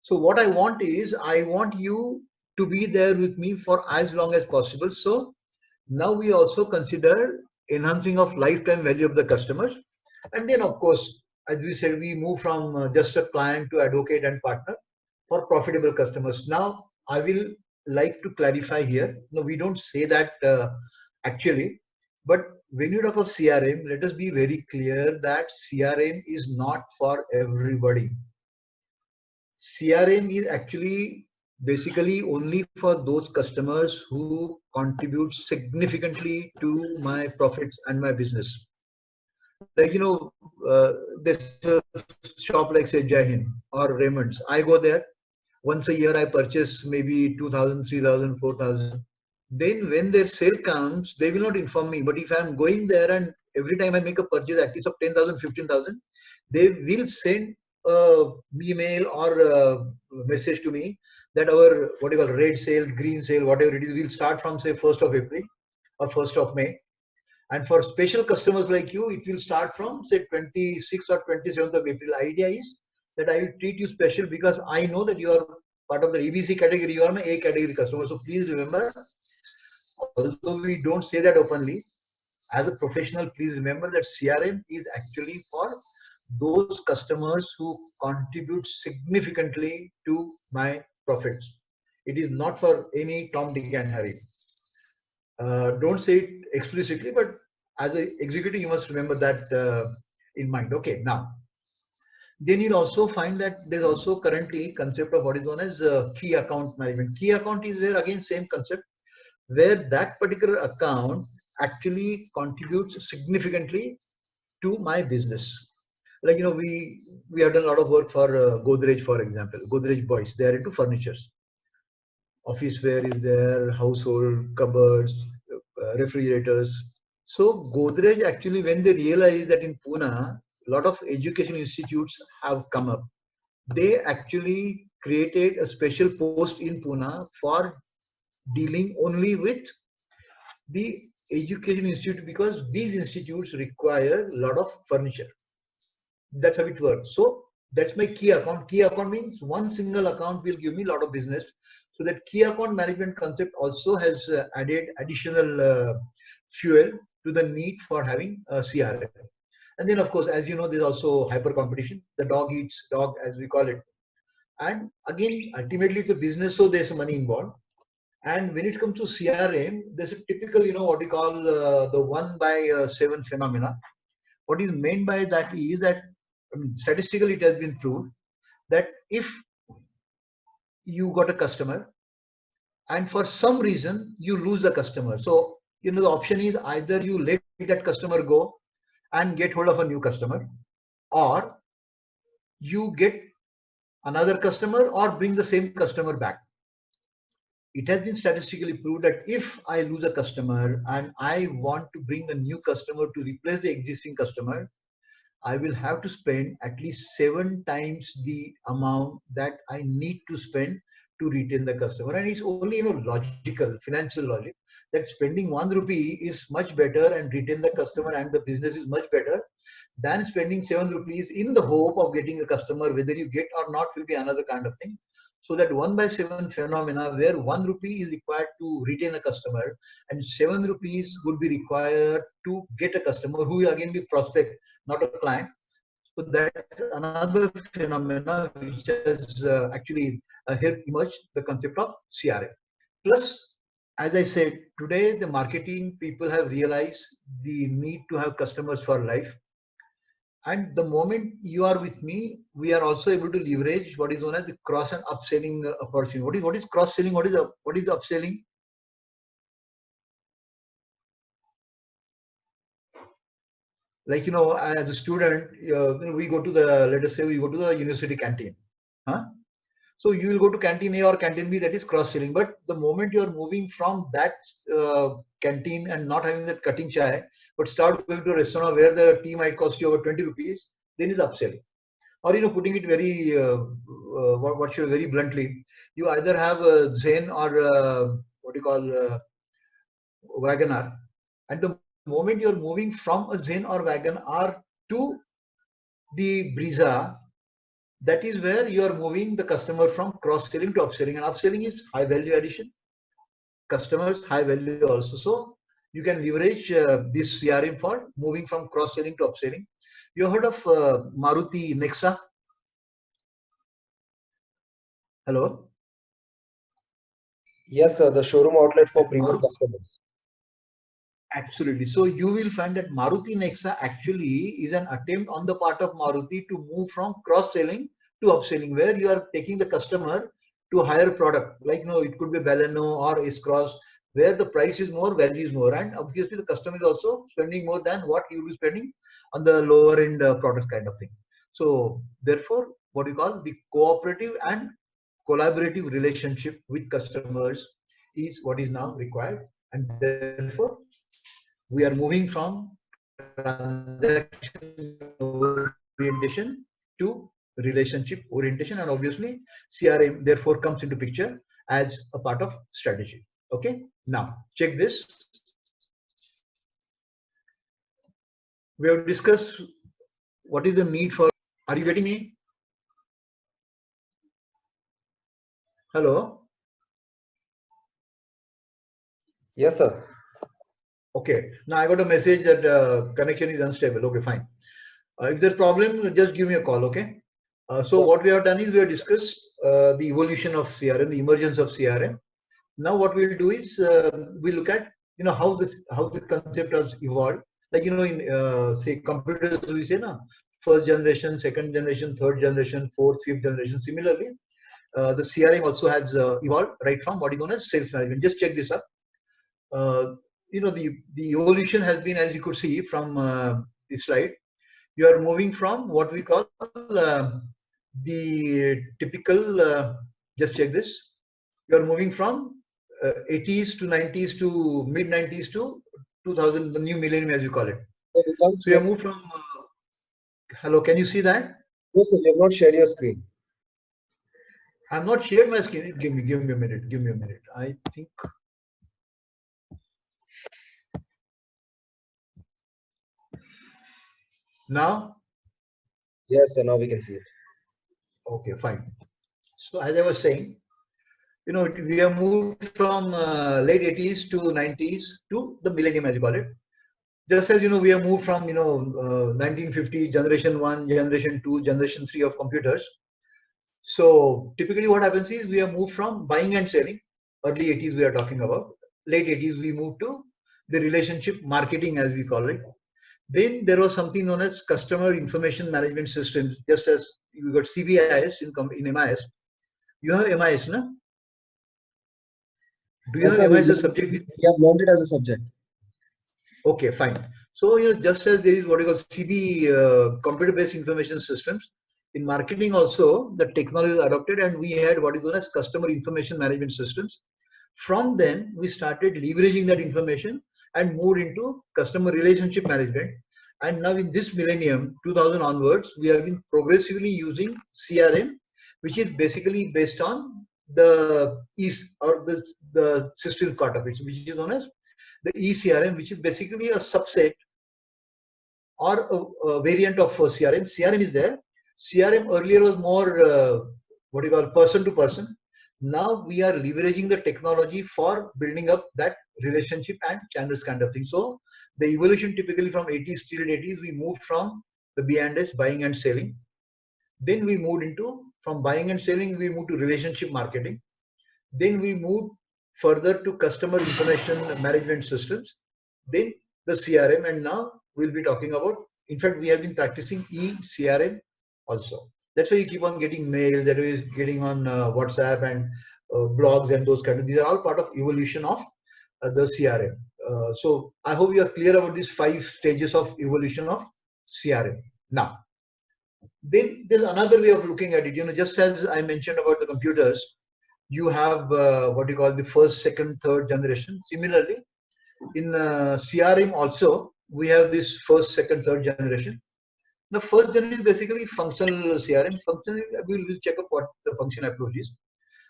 So what I want is, I want you to be there with me for as long as possible. So now we also consider enhancing of lifetime value of the customers. And then, of course, as we said, we move from just a client to advocate and partner for profitable customers. Now, I will like to clarify here. No, we don't say that actually, but when you talk of CRM, let us be very clear that CRM is not for everybody. CRM is actually basically only for those customers who contribute significantly to my profits and my business. Like, there's a shop like, say, Jai Hind or Raymond's. I go there once a year, I purchase maybe 2,000, 3,000, 4,000. Then when their sale comes, they will not inform me. But if I'm going there and every time I make a purchase at least of 10,000, 15,000, they will send email or a message to me that our what you call red sale, green sale, whatever it is, will start from say 1st of April or 1st of May. And for special customers like you, it will start from say 26th or 27th of April. Idea is that I will treat you special because I know that you are part of the ABC category, you are my A category customer. So please remember, although we don't say that openly, as a professional, please remember that CRM is actually for those customers who contribute significantly to my profits. It is not for any Tom, Dick and Harry. Don't say it explicitly, but as an executive, you must remember that in mind. Okay, now, then you'll also find that there's also currently concept of what is known as key account management. Key account is where, again, same concept, where that particular account actually contributes significantly to my business. Like, we have done a lot of work for Godrej, for example. Godrej Boys, they are into furnitures. Office wear is there, household, cupboards, refrigerators. So Godrej actually, when they realized that in Pune, a lot of education institutes have come up, they actually created a special post in Pune for dealing only with the education institute, because these institutes require a lot of furniture. That's how it works. So that's my key account. Key account means one single account will give me a lot of business. So that key account management concept also has added additional fuel to the need for having a CRM. And then, of course, as you know, there's also hyper competition. The dog eats dog, as we call it. And again, ultimately it's a business, so there's money involved. And when it comes to CRM, there's a typical, what we call the 1/7 phenomena. What is meant by that is that statistically it has been proved that if you got a customer and for some reason you lose the customer, so the option is either you let that customer go and get hold of a new customer, or you get another customer or bring the same customer back. It has been statistically proved that if I lose a customer and I want to bring a new customer to replace the existing customer, I will have to spend at least 7 times the amount that I need to spend to retain the customer. And it's only logical, financial logic, that spending 1 rupee is much better and retain the customer and the business is much better than spending 7 rupees in the hope of getting a customer. Whether you get or not will be another kind of thing. So that 1/7 phenomena, where 1 rupee is required to retain a customer and 7 rupees would be required to get a customer who will again be prospect, not a client. So that's another phenomena which has actually helped emerge the concept of CRM. Plus, as I said, today the marketing people have realized the need to have customers for life. And the moment you are with me, we are also able to leverage what is known as the cross and upselling opportunity. What is cross selling? What is upselling? Like as a student, we go to let us say we go to the university canteen. Huh? So you will go to canteen A or canteen B, that is cross selling. But the moment you are moving from that canteen and not having that cutting chai, but start going to a restaurant where the tea might cost you over 20 rupees, then is upselling. Or putting it very very bluntly, you either have a Zen or what you call Wagoner, and the moment you're moving from a Zen or Wagoner to the Brisa, that is where you are moving the customer from cross-selling to upselling. And upselling is high value addition, customers high value also. So you can leverage this CRM for moving from cross-selling to upselling. You heard of Maruti Nexa? Hello? Yes, sir. The showroom outlet for premium Maruti. customers. Absolutely. So you will find that Maruti Nexa actually is an attempt on the part of Maruti to move from cross-selling to upselling, where you are taking the customer to higher product. Like, it could be Baleno or S-Cross, where the price is more, value is more. And obviously the customer is also spending more than what he will be spending on the lower end products kind of thing. So therefore, what we call the cooperative and collaborative relationship with customers is what is now required. And therefore, we are moving from transaction orientation to relationship orientation, and obviously CRM therefore comes into picture as a part of strategy. Okay, now check this. We have discussed what is the need for. Are you getting me? Hello? Yes, sir. Okay, now I got a message that connection is unstable. Okay, fine. If there's problem, just give me a call. Okay. So what we have done is we have discussed the evolution of CRM, the emergence of CRM. Now what we'll do is we look at how the concept has evolved. Like in say computers, we say na, first generation, second generation, third generation, fourth, fifth generation. Similarly, the CRM also has evolved right from what is known as sales management. Just check this up. The evolution has been, as you could see from the slide. You are moving from what we call the typical. Just check this. You are moving from 80s to 90s to mid 90s to 2000, the new millennium as you call it. So you have moved from. Hello, can you see that? Yes, sir. You have not shared your screen. I'm not shared my screen. Give me a minute. Give me a minute. I think. Now? Yes, sir. Now we can see it. Okay, fine. So as I was saying, we have moved from late 80s to 90s to the millennium, as you call it. Just as we have moved from 1950 generation 1, generation 2, generation 3 of computers. So typically what happens is we have moved from buying and selling, early 80s we are talking about, late 80s we moved to the relationship marketing as we call it. Then there was something known as customer information management systems, just as you got CBIS in MIS. You have MIS, no? Do you Yes, sir, have MIS as a subject? we have learned it as a subject. Okay, fine. So, just as there is what you call CB, computer-based information systems, in marketing also, the technology was adopted and we had what is known as customer information management systems. From then, we started leveraging that information and moved into customer relationship management. And now in this millennium, 2000 onwards, we have been progressively using CRM, which is basically based on the the system part of it, which is known as the eCRM, which is basically a subset or a variant of CRM. CRM is there. CRM earlier was more what you call person to person. Now we are leveraging the technology for building up that relationship and channels kind of thing. So the evolution typically from 80s till 80s, we moved from the B&S, buying and selling. Then we moved into, from buying and selling, we moved to relationship marketing. Then we moved further to customer information management systems, then the CRM, and now we'll be talking about, in fact, we have been practicing eCRM also. That's why you keep on getting mails, that is getting on WhatsApp and blogs and those kind of, these are all part of evolution of the CRM. So I hope you are clear about these 5 stages of evolution of CRM. Now, then there's another way of looking at it, just as I mentioned about the computers, you have what you call the first, second, third generation. Similarly, in CRM also, we have this first, second, third generation. The first generation is basically functional CRM. Functional, we'll check up what the function approach is.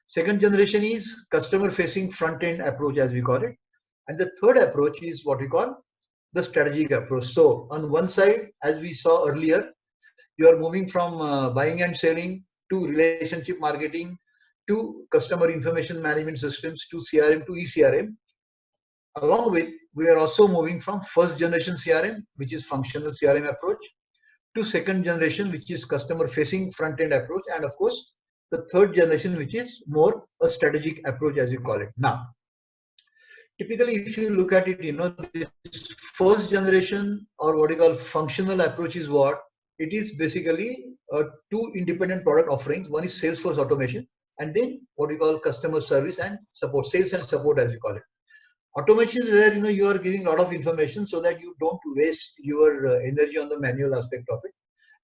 Second generation is customer facing front end approach, as we call it. And the third approach is what we call the strategic approach. So on one side, as we saw earlier, you are moving from buying and selling to relationship marketing to customer information management systems to CRM to eCRM. Along with, we are also moving from first generation CRM, which is functional CRM approach, to second generation, which is customer facing front end approach, and of course the third generation, which is more a strategic approach, as you call it. Now, typically if you look at it, this first generation, or what you call functional approach, is what it is basically two independent product offerings. One is Salesforce automation, and then what we call customer service and support, sales and support, as we call it. Automation is where you are giving a lot of information so that you don't waste your energy on the manual aspect of it,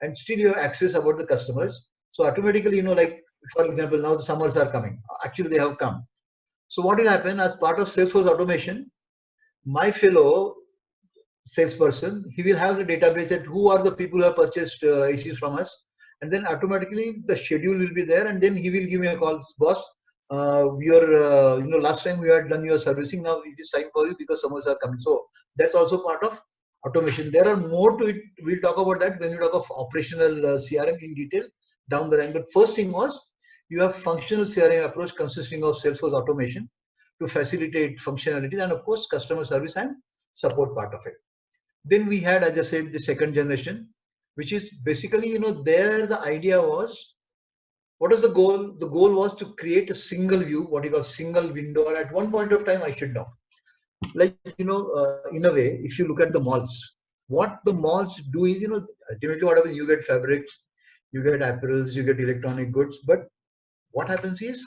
and still you have access about the customers. So automatically, like for example, now the summers are coming. Actually, they have come. So what will happen as part of Salesforce automation? My fellow salesperson, he will have the database at who are the people who have purchased ACs from us, and then automatically the schedule will be there, and then he will give me a call, boss. Last time we had done your servicing, now it is time for you because summers are coming. So that's also part of automation. There are more to it. We'll talk about that when we talk of operational CRM in detail down the line. But first thing was, you have functional CRM approach consisting of Salesforce automation to facilitate functionalities, and of course customer service and support part of it. Then we had, as I said, the second generation, which is basically, there the idea was, what is the goal? The goal was to create a single view, what you call single window. And at one point of time, I should know, like, in a way, if you look at the malls, what the malls do is, ultimately what happens, you get fabrics, you get apparels, you get electronic goods. But what happens is,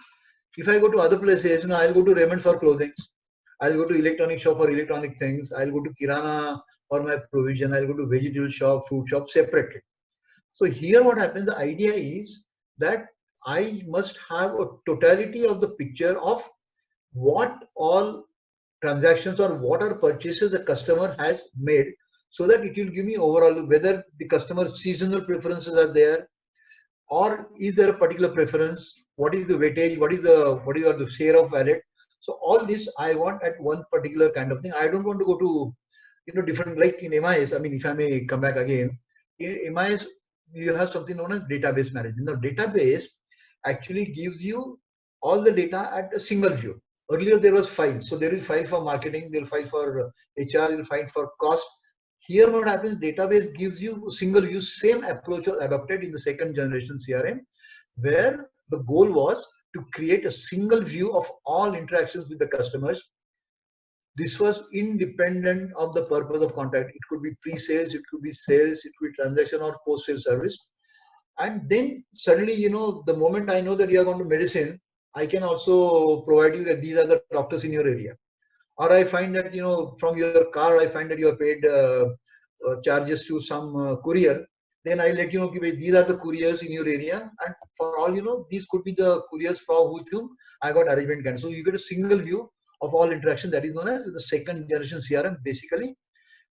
if I go to other places, I'll go to Raymond for clothing, I'll go to electronic shop for electronic things, I'll go to Kirana for my provision, I'll go to vegetable shop, food shop separately. So here what happens, the idea is that I must have a totality of the picture of what all transactions or what are purchases the customer has made, so that it will give me overall whether the customer's seasonal preferences are there, or is there a particular preference, what is the weightage, what is the share of wallet. So all this I want at one particular kind of thing. I don't want to go to different, like in MIS. I mean, if I may come back again, in MIS you have something known as database management. Now database actually gives you all the data at a single view. Earlier there was file, so there is file for marketing, there is file for HR, there is file for cost. Here what happens, database gives you single view. Same approach was adopted in the second generation CRM, where the goal was to create a single view of all interactions with the customers. This was independent of the purpose of contact. It could be pre-sales, it could be sales, it could be transaction or post-sale service. And then suddenly, the moment I know that you are going to medicine, I can also provide you that these are the doctors in your area. Or I find that, from your car, I find that you have paid charges to some courier. Then I let you know, these are the couriers in your area. And for all these could be the couriers for whom I got arrangement can. So you get a single view of all interaction. That is known as the second generation CRM. Basically,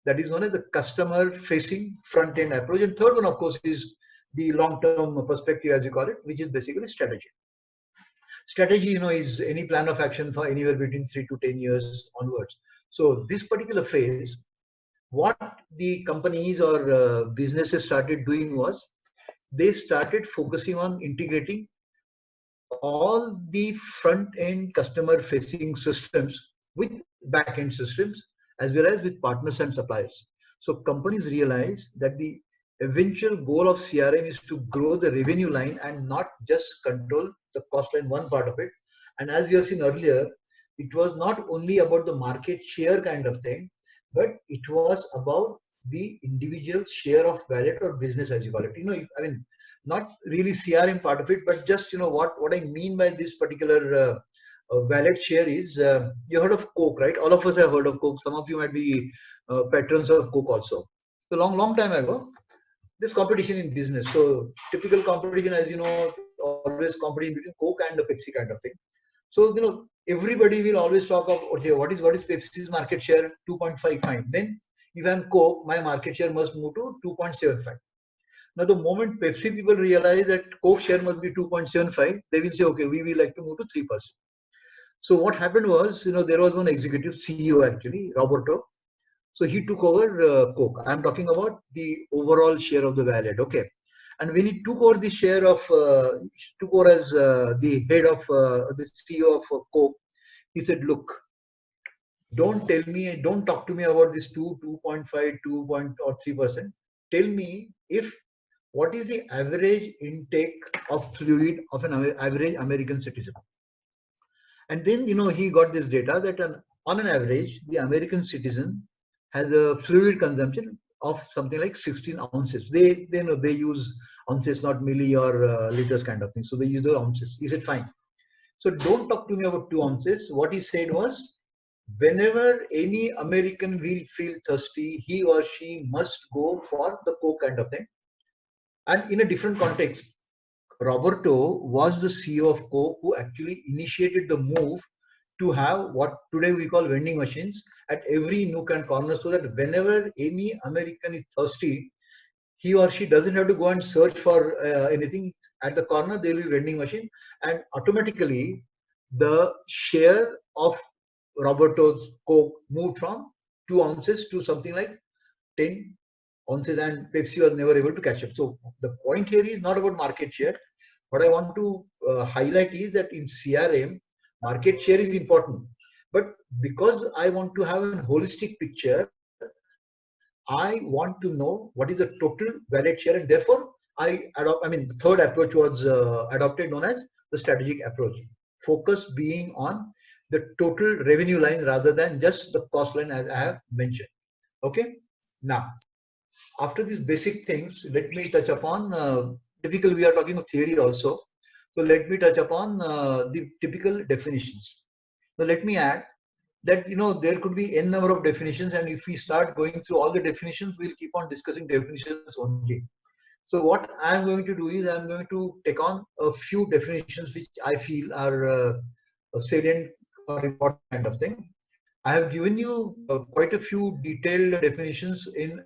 that is known as the customer facing front end approach. And third one, of course, is the long term perspective, as you call it, which is basically strategy. Strategy, is any plan of action for anywhere between 3 to 10 years onwards. So this particular phase, what the companies or businesses started doing was they started focusing on integrating all the front end customer facing systems with back end systems as well as with partners and suppliers. So companies realize that the eventual goal of CRM is to grow the revenue line and not just control the cost line, one part of it. And as we have seen earlier, it was not only about the market share kind of thing, but it was about the individual share of wallet or business, as you call it. Not really CRM part of it, but just what I mean by this particular wallet share is you heard of Coke, right? All of us have heard of Coke. Some of you might be patrons of Coke also. So long time ago, this competition in business. So typical competition, as you know, always competition between Coke and the Pepsi kind of thing. So everybody will always talk of, okay, what is Pepsi's market share? 2.55. Then if I'm Coke, my market share must move to 2.75. Now, the moment Pepsi people realize that Coke share must be 2.75, they will say, okay, we will like to move to 3%. So what happened was, there was one executive CEO actually, Roberto. So he took over Coke. I'm talking about the overall share of the wallet. Okay. And when he took over the share of, took over as the head of the CEO of Coke, he said, look, don't talk to me about this 2.5, 2 or 3%. Tell me what is the average intake of fluid of an average American citizen. And then, he got this data that on an average, the American citizen has a fluid consumption of something like 16 ounces. They use ounces, not milli or liters kind of thing. So they use the ounces. He said, fine. So don't talk to me about 2 ounces. What he said was, whenever any American will feel thirsty, he or she must go for the Coke kind of thing. And in a different context, Roberto was the CEO of Coke who actually initiated the move to have what today we call vending machines at every nook and corner, so that whenever any American is thirsty, he or she doesn't have to go and search for anything. At the corner, there will be vending machine, and automatically the share of Roberto's Coke moved from 2 ounces to something like 10 ounces, and Pepsi was never able to catch up. So the point here is not about market share. What I want to highlight is that in CRM, market share is important. But because I want to have a holistic picture, I want to know what is the total wallet share, and therefore the third approach was adopted, known as the strategic approach. Focus being on the total revenue line rather than just the cost line, as I have mentioned. Okay. Now, after these basic things, let me touch upon typical. We are talking of theory also. So let me touch upon the typical definitions. Now let me add that there could be n number of definitions, and if we start going through all the definitions, we'll keep on discussing definitions only. So what I'm going to do is I'm going to take on a few definitions which I feel are salient or important kind of thing. I have given you quite a few detailed definitions in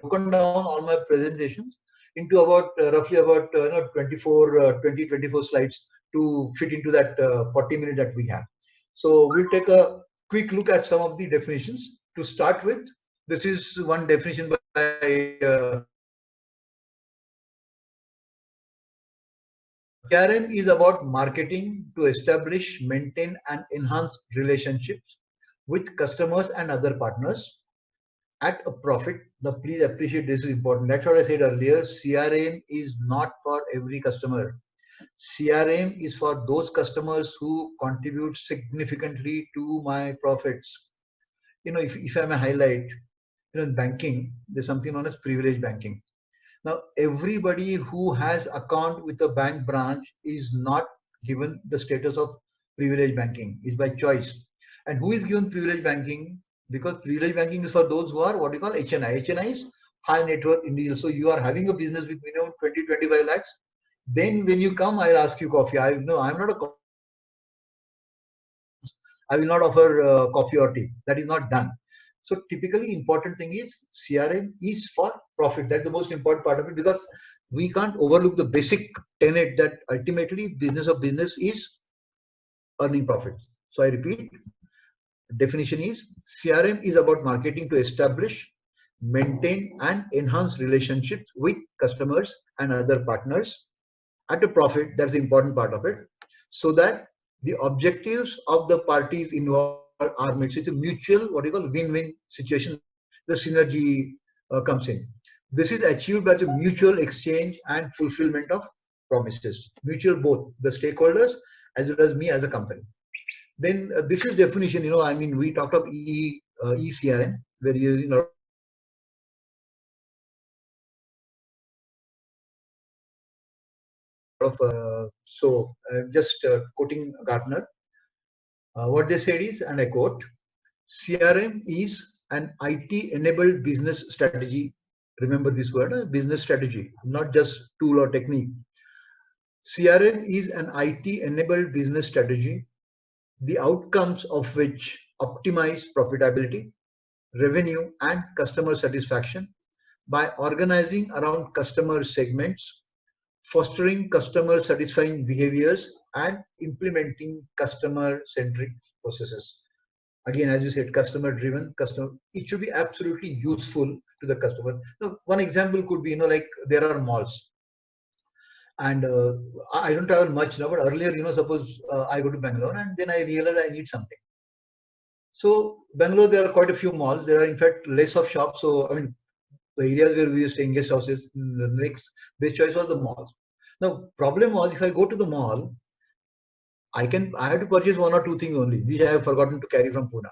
broken down all my presentations into about roughly about 24 slides to fit into that 40 minutes that we have. So we'll take a quick look at some of the definitions. To start with, this is one definition by CRM is about marketing to establish, maintain, and enhance relationships with customers and other partners. at a profit. Now, please appreciate this is important. That's what I said earlier. CRM is not for every customer. CRM is for those customers who contribute significantly to my profits. If I may highlight, in banking, there's something known as privilege banking. Now, everybody who has account with a bank branch is not given the status of privilege banking. Is by choice. And who is given privilege banking? Because privilege banking is for those who are what we call HNI. HNI is high net worth individual. So you are having a business with minimum 20-25 lakhs. Then when you come, I'll ask you coffee. I'm not a I will not offer coffee or tea. That is not done. So typically important thing is CRM is for profit. That's the most important part of it, because we can't overlook the basic tenet that ultimately business of business is earning profit. So I repeat, definition is CRM is about marketing to establish, maintain and enhance relationships with customers and other partners at a profit. That's the important part of it, so that the objectives of the parties involved are met. So it's a mutual, what you call win-win situation. The synergy comes in. This is achieved by the mutual exchange and fulfillment of promises. Mutual, both the stakeholders as well as me as a company. Then this is definition. We talked of ECRM, where you're using a lot of just quoting Gartner. What they said is, and I quote, CRM is an IT-enabled business strategy. Remember this word, business strategy, not just tool or technique. CRM is an IT-enabled business strategy, the outcomes of which optimize profitability, revenue, and customer satisfaction by organizing around customer segments, fostering customer satisfying behaviors, and implementing customer-centric processes. Again, as you said, customer driven, it should be absolutely useful to the customer. Now, one example could be, like there are malls, and I don't travel much now, but earlier, suppose I go to Bangalore and then I realize I need something. So Bangalore, there are quite a few malls. There are in fact less of shops. So the areas where we were staying guest houses, the next best choice was the malls. Now, problem was, if I go to the mall, I have to purchase one or two things only, which I have forgotten to carry from Pune.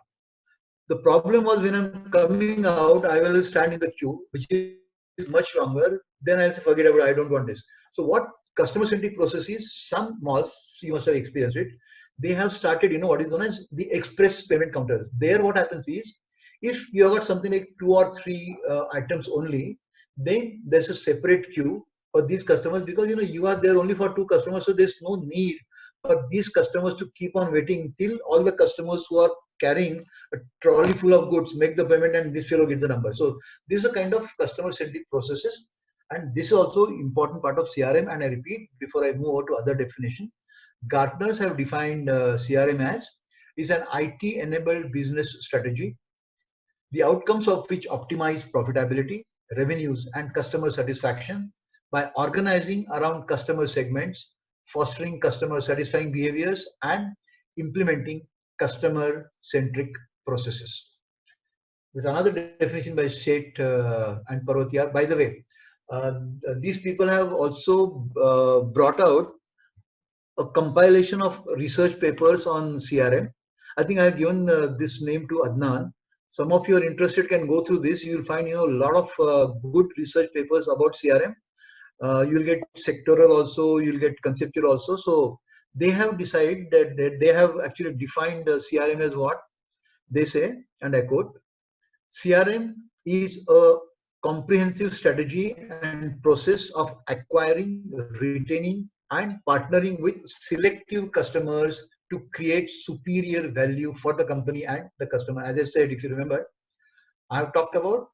The problem was, when I'm coming out, I will stand in the queue, which is much longer. Then I'll say, forget about it, I don't want this. So what customer-centric process is, some malls, you must have experienced it, they have started, what is known as the express payment counters. There what happens is, if you have got something like 2 or 3 items only, then there's a separate queue for these customers, because you are there only for 2 customers, so there's no need for these customers to keep on waiting till all the customers who are carrying a trolley full of goods make the payment and this fellow gets the number. So this is a kind of customer-centric processes, and this is also important part of CRM. And I repeat, before I move over to other definition, Gartners have defined CRM as is an IT-enabled business strategy, the outcomes of which optimize profitability, revenues, and customer satisfaction by organizing around customer segments, fostering customer satisfying behaviors, and implementing customer-centric processes. There's another definition by Sheth and Parvatiyar. By the way, these people have also brought out a compilation of research papers on CRM. I think I have given this name to Adnan. Some of you are interested can go through this. You will find a lot of good research papers about CRM. You'll get sectoral also, you'll get conceptual also. So they have decided that they have actually defined CRM as what they say, and I quote, CRM is a comprehensive strategy and process of acquiring, retaining, and partnering with selective customers to create superior value for the company and the customer. As I said, if you remember, I have talked about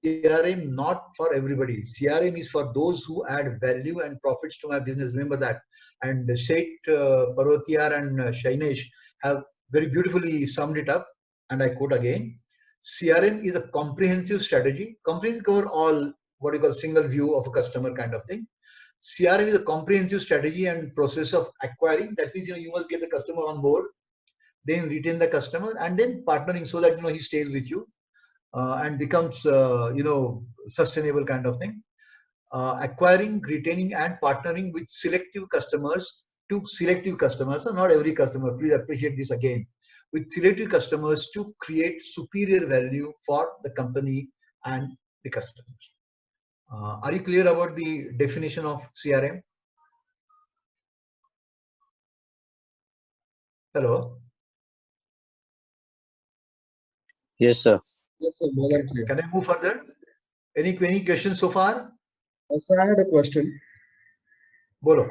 CRM not for everybody. CRM is for those who add value and profits to my business. Remember that. And Sheth, Parvatiyar and Shainesh have very beautifully summed it up. And I quote again, CRM is a comprehensive strategy. Comprehensive cover all what you call single view of a customer kind of thing. CRM is a comprehensive strategy and process of acquiring. That means you must get the customer on board, then retain the customer, and then partnering so that he stays with you. and becomes, sustainable kind of thing. Acquiring, retaining, and partnering with selective customers and not every customer. Please appreciate this again. With selective customers to create superior value for the company and the customers. Are you clear about the definition of CRM? Hello. Yes, sir. Yes, sir, more than clear. Can I move further? Any questions so far? So I had a question. Bolo.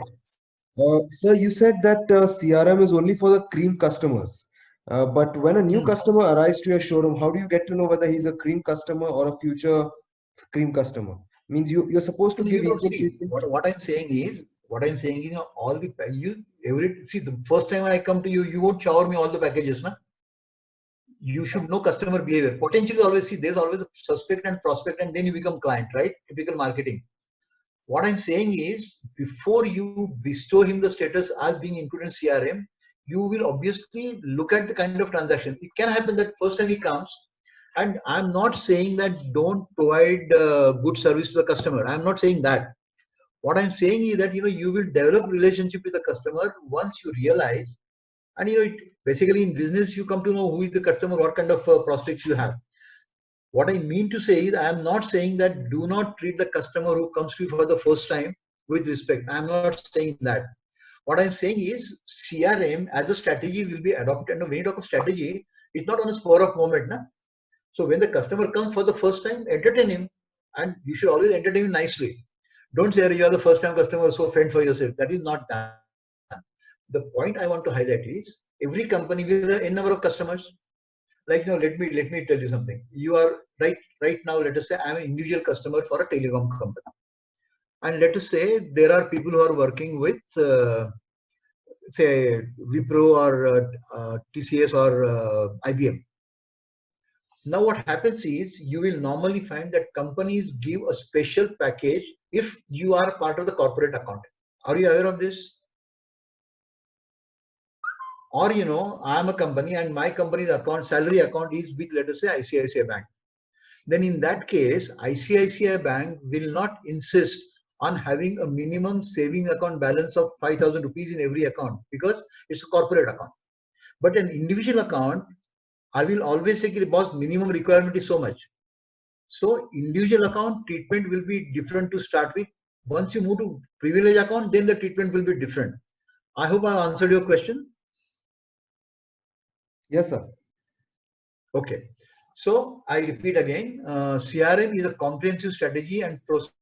Sir, you said that CRM is only for the cream customers. But when a new customer arrives to your showroom, how do you get to know whether he's a cream customer or a future cream customer? Means you're supposed to give You don't equal see. treatment. What I'm saying is, all the the first time I come to you, you won't shower me all the packages, na? You should know customer behavior. Potentially, always see there's always a suspect and prospect, and then you become client, right? Typical marketing. What I'm saying is, before you bestow him the status as being included in CRM, you will obviously look at the kind of transaction. It can happen that first time he comes, and I'm not saying that don't provide good service to the customer. I'm not saying that. What I'm saying is that you will develop relationship with the customer once you realize, and basically in business you come to know who is the customer, what kind of prospects you have. What I mean to say is, I am not saying that do not treat the customer who comes to you for the first time with respect. I am not saying that. What I'm saying is, CRM as a strategy will be adopted. And when you talk of strategy, it's not on a spur of moment. Na? So when the customer comes for the first time, entertain him, and you should always entertain him nicely. Don't say you are the first time customer, so fend for yourself. That is not done. The point I want to highlight is, every company will have a number of customers. Like let me tell you something. You are right now, let us say I'm an individual customer for a telecom company, and let us say there are people who are working with say Wipro or TCS or IBM. Now what happens is, you will normally find that companies give a special package if you are part of the corporate account. Are you aware of this? Or I'm a company and my company's salary account is with, let us say, ICICI Bank. Then in that case, ICICI Bank will not insist on having a minimum saving account balance of 5,000 rupees in every account, because it's a corporate account. But an individual account, I will always say, boss, minimum requirement is so much. So individual account treatment will be different to start with. Once you move to privilege account, then the treatment will be different. I hope I answered your question. Yes, sir. Okay. So I repeat again, CRM is a comprehensive strategy and process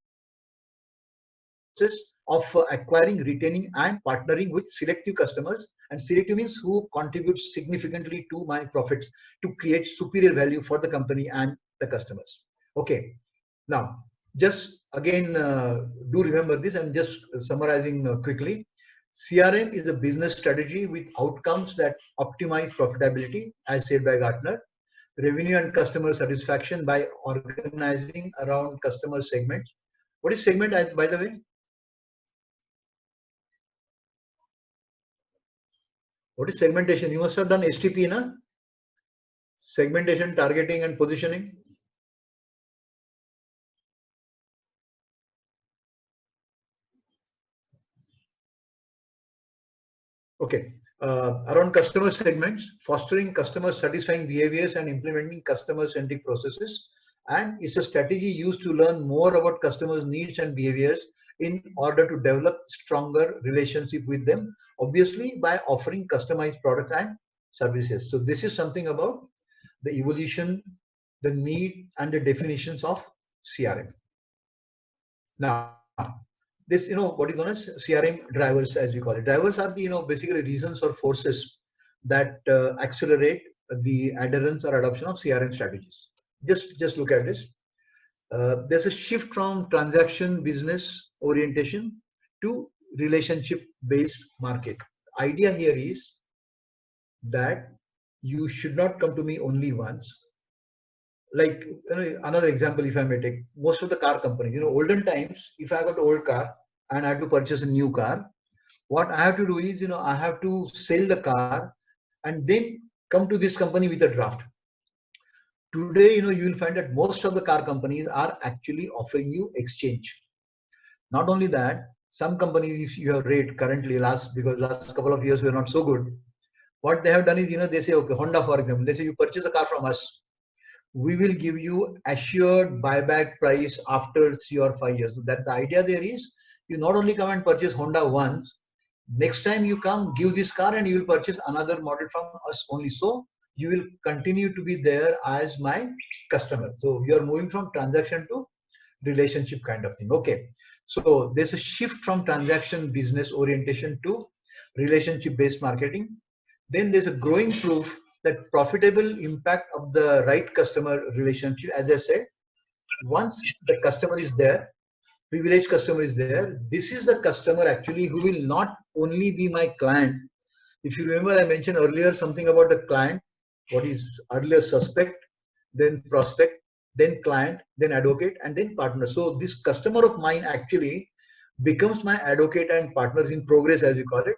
of acquiring, retaining, and partnering with selective customers. And selective means who contributes significantly to my profits to create superior value for the company and the customers. Okay. Now, just again, do remember this. I'm just summarizing quickly. CRM is a business strategy with outcomes that optimize profitability, as said by Gartner, revenue and customer satisfaction by organizing around customer segments. What is segment, by the way? What is segmentation? You must have done STP, na? Segmentation, targeting, and positioning. Okay. Around customer segments, fostering customer satisfying behaviors and implementing customer-centric processes. And it's a strategy used to learn more about customers' needs and behaviors in order to develop stronger relationship with them, obviously by offering customized products and services. So this is something about the evolution, the need, and the definitions of CRM. Now, this, what is known as CRM drivers, as we call it. Drivers are the, basically reasons or forces that accelerate the adherence or adoption of CRM strategies. Just look at this. There's a shift from transaction business orientation to relationship based market. The idea here is that you should not come to me only once. Like another example, if I may take, most of the car companies, olden times, if I got an old car and I had to purchase a new car, what I have to do is, I have to sell the car and then come to this company with a draft. Today, you will find that most of the car companies are actually offering you exchange. Not only that, some companies, if you have read currently because last couple of years were not so good, what they have done is, they say, okay, Honda, for example, they say you purchase a car from us, we will give you assured buyback price after 3 or 5 years. So that the idea there is, you not only come and purchase Honda once, next time you come, give this car and you will purchase another model from us only. So you will continue to be there as my customer. So you are moving from transaction to relationship kind of thing. Okay. So there's a shift from transaction business orientation to relationship based marketing. Then there's a growing proof that profitable impact of the right customer relationship. As I said, once the customer is there, privileged customer is there, this is the customer actually who will not only be my client. If you remember, I mentioned earlier something about the client, what is earlier suspect, then prospect, then client, then advocate, and then partner. So this customer of mine actually becomes my advocate and partners in progress, as we call it.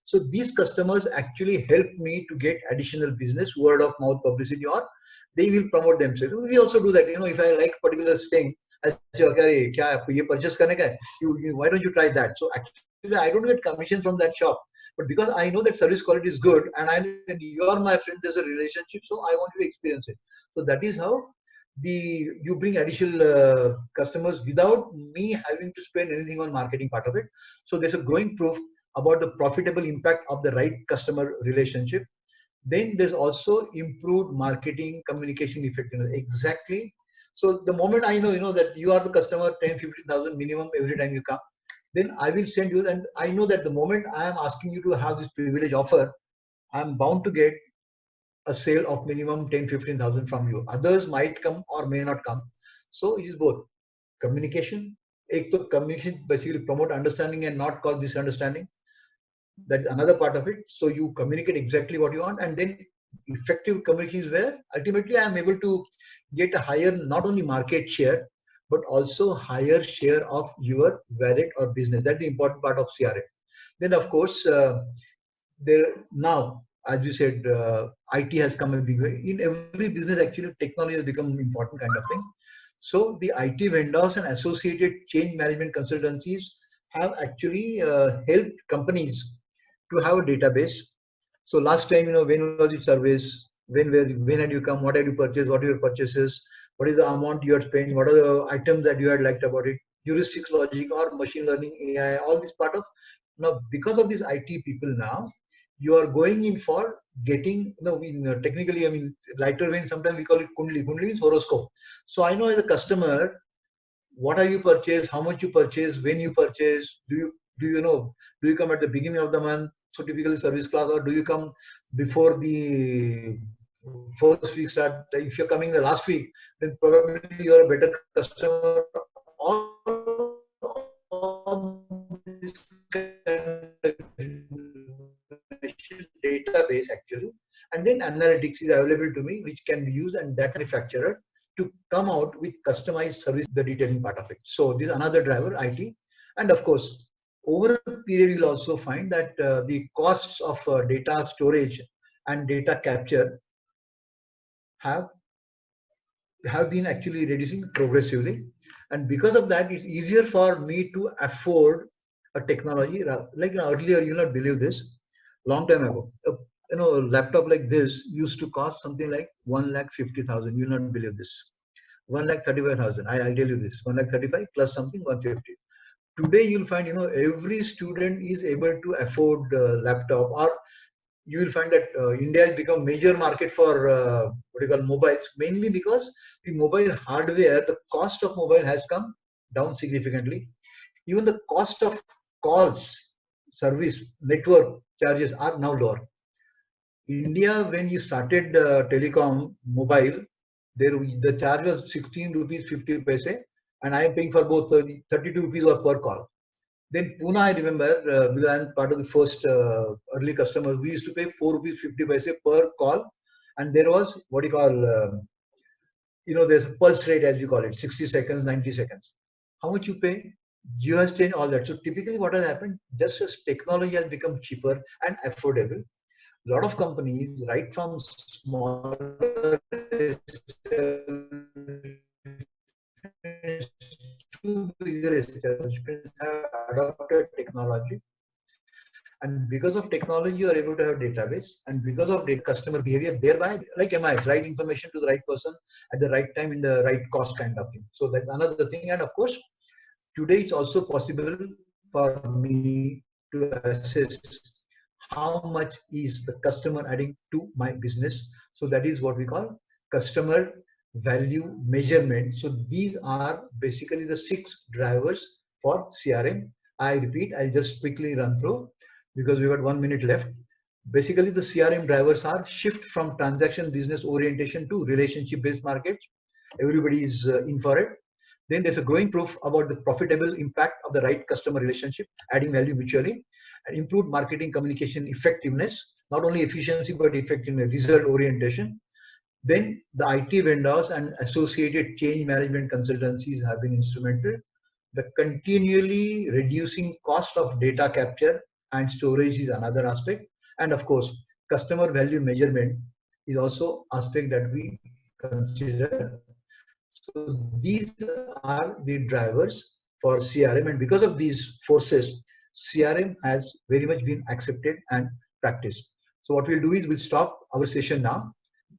So these customers actually help me to get additional business, word of mouth publicity, or they will promote themselves. We also do that. If I like particular thing, I say, okay, kya aapko ye purchase karne ka hai? Why don't you try that? So actually, I don't get commission from that shop, but because I know that service quality is good, and you are my friend, there's a relationship, so I want you to experience it. So that is how you bring additional customers without me having to spend anything on marketing part of it. So there's a growing proof about the profitable impact of the right customer relationship. Then there's also improved marketing communication effectiveness. Exactly. So the moment I know, that you are the customer, 10-15,000 minimum every time you come, then I will send you. And I know that the moment I am asking you to have this privilege offer, I'm bound to get a sale of minimum 10-15,000 from you. Others might come or may not come. So it is both communication. Ek to communication basically promote understanding and not cause misunderstanding. That is another part of it. So you communicate exactly what you want, and then effective communication is where ultimately I am able to get a higher not only market share but also higher share of your wallet or business. That's the important part of CRM. Then of course there now, as you said, IT has come a big way. In every business, actually, technology has become an important kind of thing. So the IT vendors and associated change management consultancies have actually helped companies to have a database. So last time, when was it service? When had you come? What had you purchased? What are your purchases? What is the amount you had spent? What are the items that you had liked about it? Heuristics logic or machine learning, AI, all this part of now, because of these IT people now, you are going in for getting, technically, I mean, lighter vein, sometimes we call it Kundli. Kundli means horoscope. So I know as a customer, what are you purchase, how much you purchase, when you purchase, do you come at the beginning of the month, so typically service class, or do you come before the first week start? If you're coming the last week, then probably you're a better customer. All this kind of database actually, and then analytics is available to me, which can be used and that manufacturer to come out with customized service, the detailing part of it. So this is another driver, IT. And of course, over a period, you'll also find that the costs of data storage and data capture have been actually reducing progressively. And because of that, it's easier for me to afford a technology. Like earlier, you'll not believe this, long time ago, a laptop like this used to cost something like 1,50,000. You'll not believe this. 1,35,000. I'll tell you this. 1,35 plus something 150. Today you'll find every student is able to afford laptop, or you will find that India has become major market for what you call mobiles, mainly because the mobile hardware, the cost of mobile has come down significantly. Even the cost of calls, service, network charges are now lower. India, when you started telecom mobile, the charge was 16 rupees 50 paise, and I am paying for both 32 rupees or per call. Then Pune, I remember, because I am part of the first early customers, we used to pay 4 rupees 50 paise per call, and there was what you call, there's a pulse rate, as we call it, 60 seconds, 90 seconds. How much you pay? You have changed all that. So typically, what has happened? Just as technology has become cheaper and affordable, lot of companies, right from smaller to bigger establishments, have adopted technology. And because of technology, you are able to have database, and because of data customer behavior, thereby, like MIS, right information to the right person at the right time in the right cost kind of thing. So that's another thing. And of course, today it's also possible for me to assess how much is the customer adding to my business. So that is what we call customer value measurement. So these are basically the 6 drivers for CRM. I repeat, I'll just quickly run through because we got 1 minute left. Basically, the CRM drivers are shift from transaction business orientation to relationship based markets. Everybody is in for it. Then there's a growing proof about the profitable impact of the right customer relationship, adding value mutually, and improved marketing communication effectiveness, not only efficiency, but effectiveness, result orientation. Then the IT vendors and associated change management consultancies have been instrumental. The continually reducing cost of data capture and storage is another aspect. And of course, customer value measurement is also aspect that we consider. So these are the drivers for CRM, and because of these forces, CRM has very much been accepted and practiced. So what we'll do is we'll stop our session now.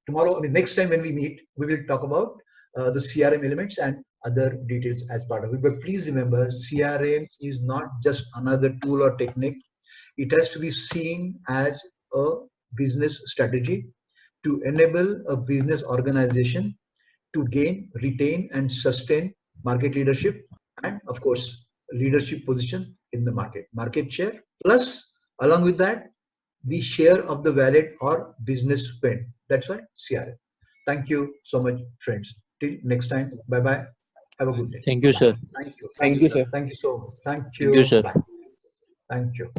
Tomorrow, I mean next time when we meet, we will talk about the CRM elements and other details as part of it. But please remember, CRM is not just another tool or technique. It has to be seen as a business strategy to enable a business organization to gain, retain, and sustain market leadership, and of course, leadership position in the market share, plus along with that, the share of the wallet or business spend. That's why CRM. Thank you so much, friends. Till next time. Bye bye. Have a good day. Thank you, sir. Thank you. Thank you, sir. Thank you so much. Thank Thank you, you. sir. Bye. Thank you.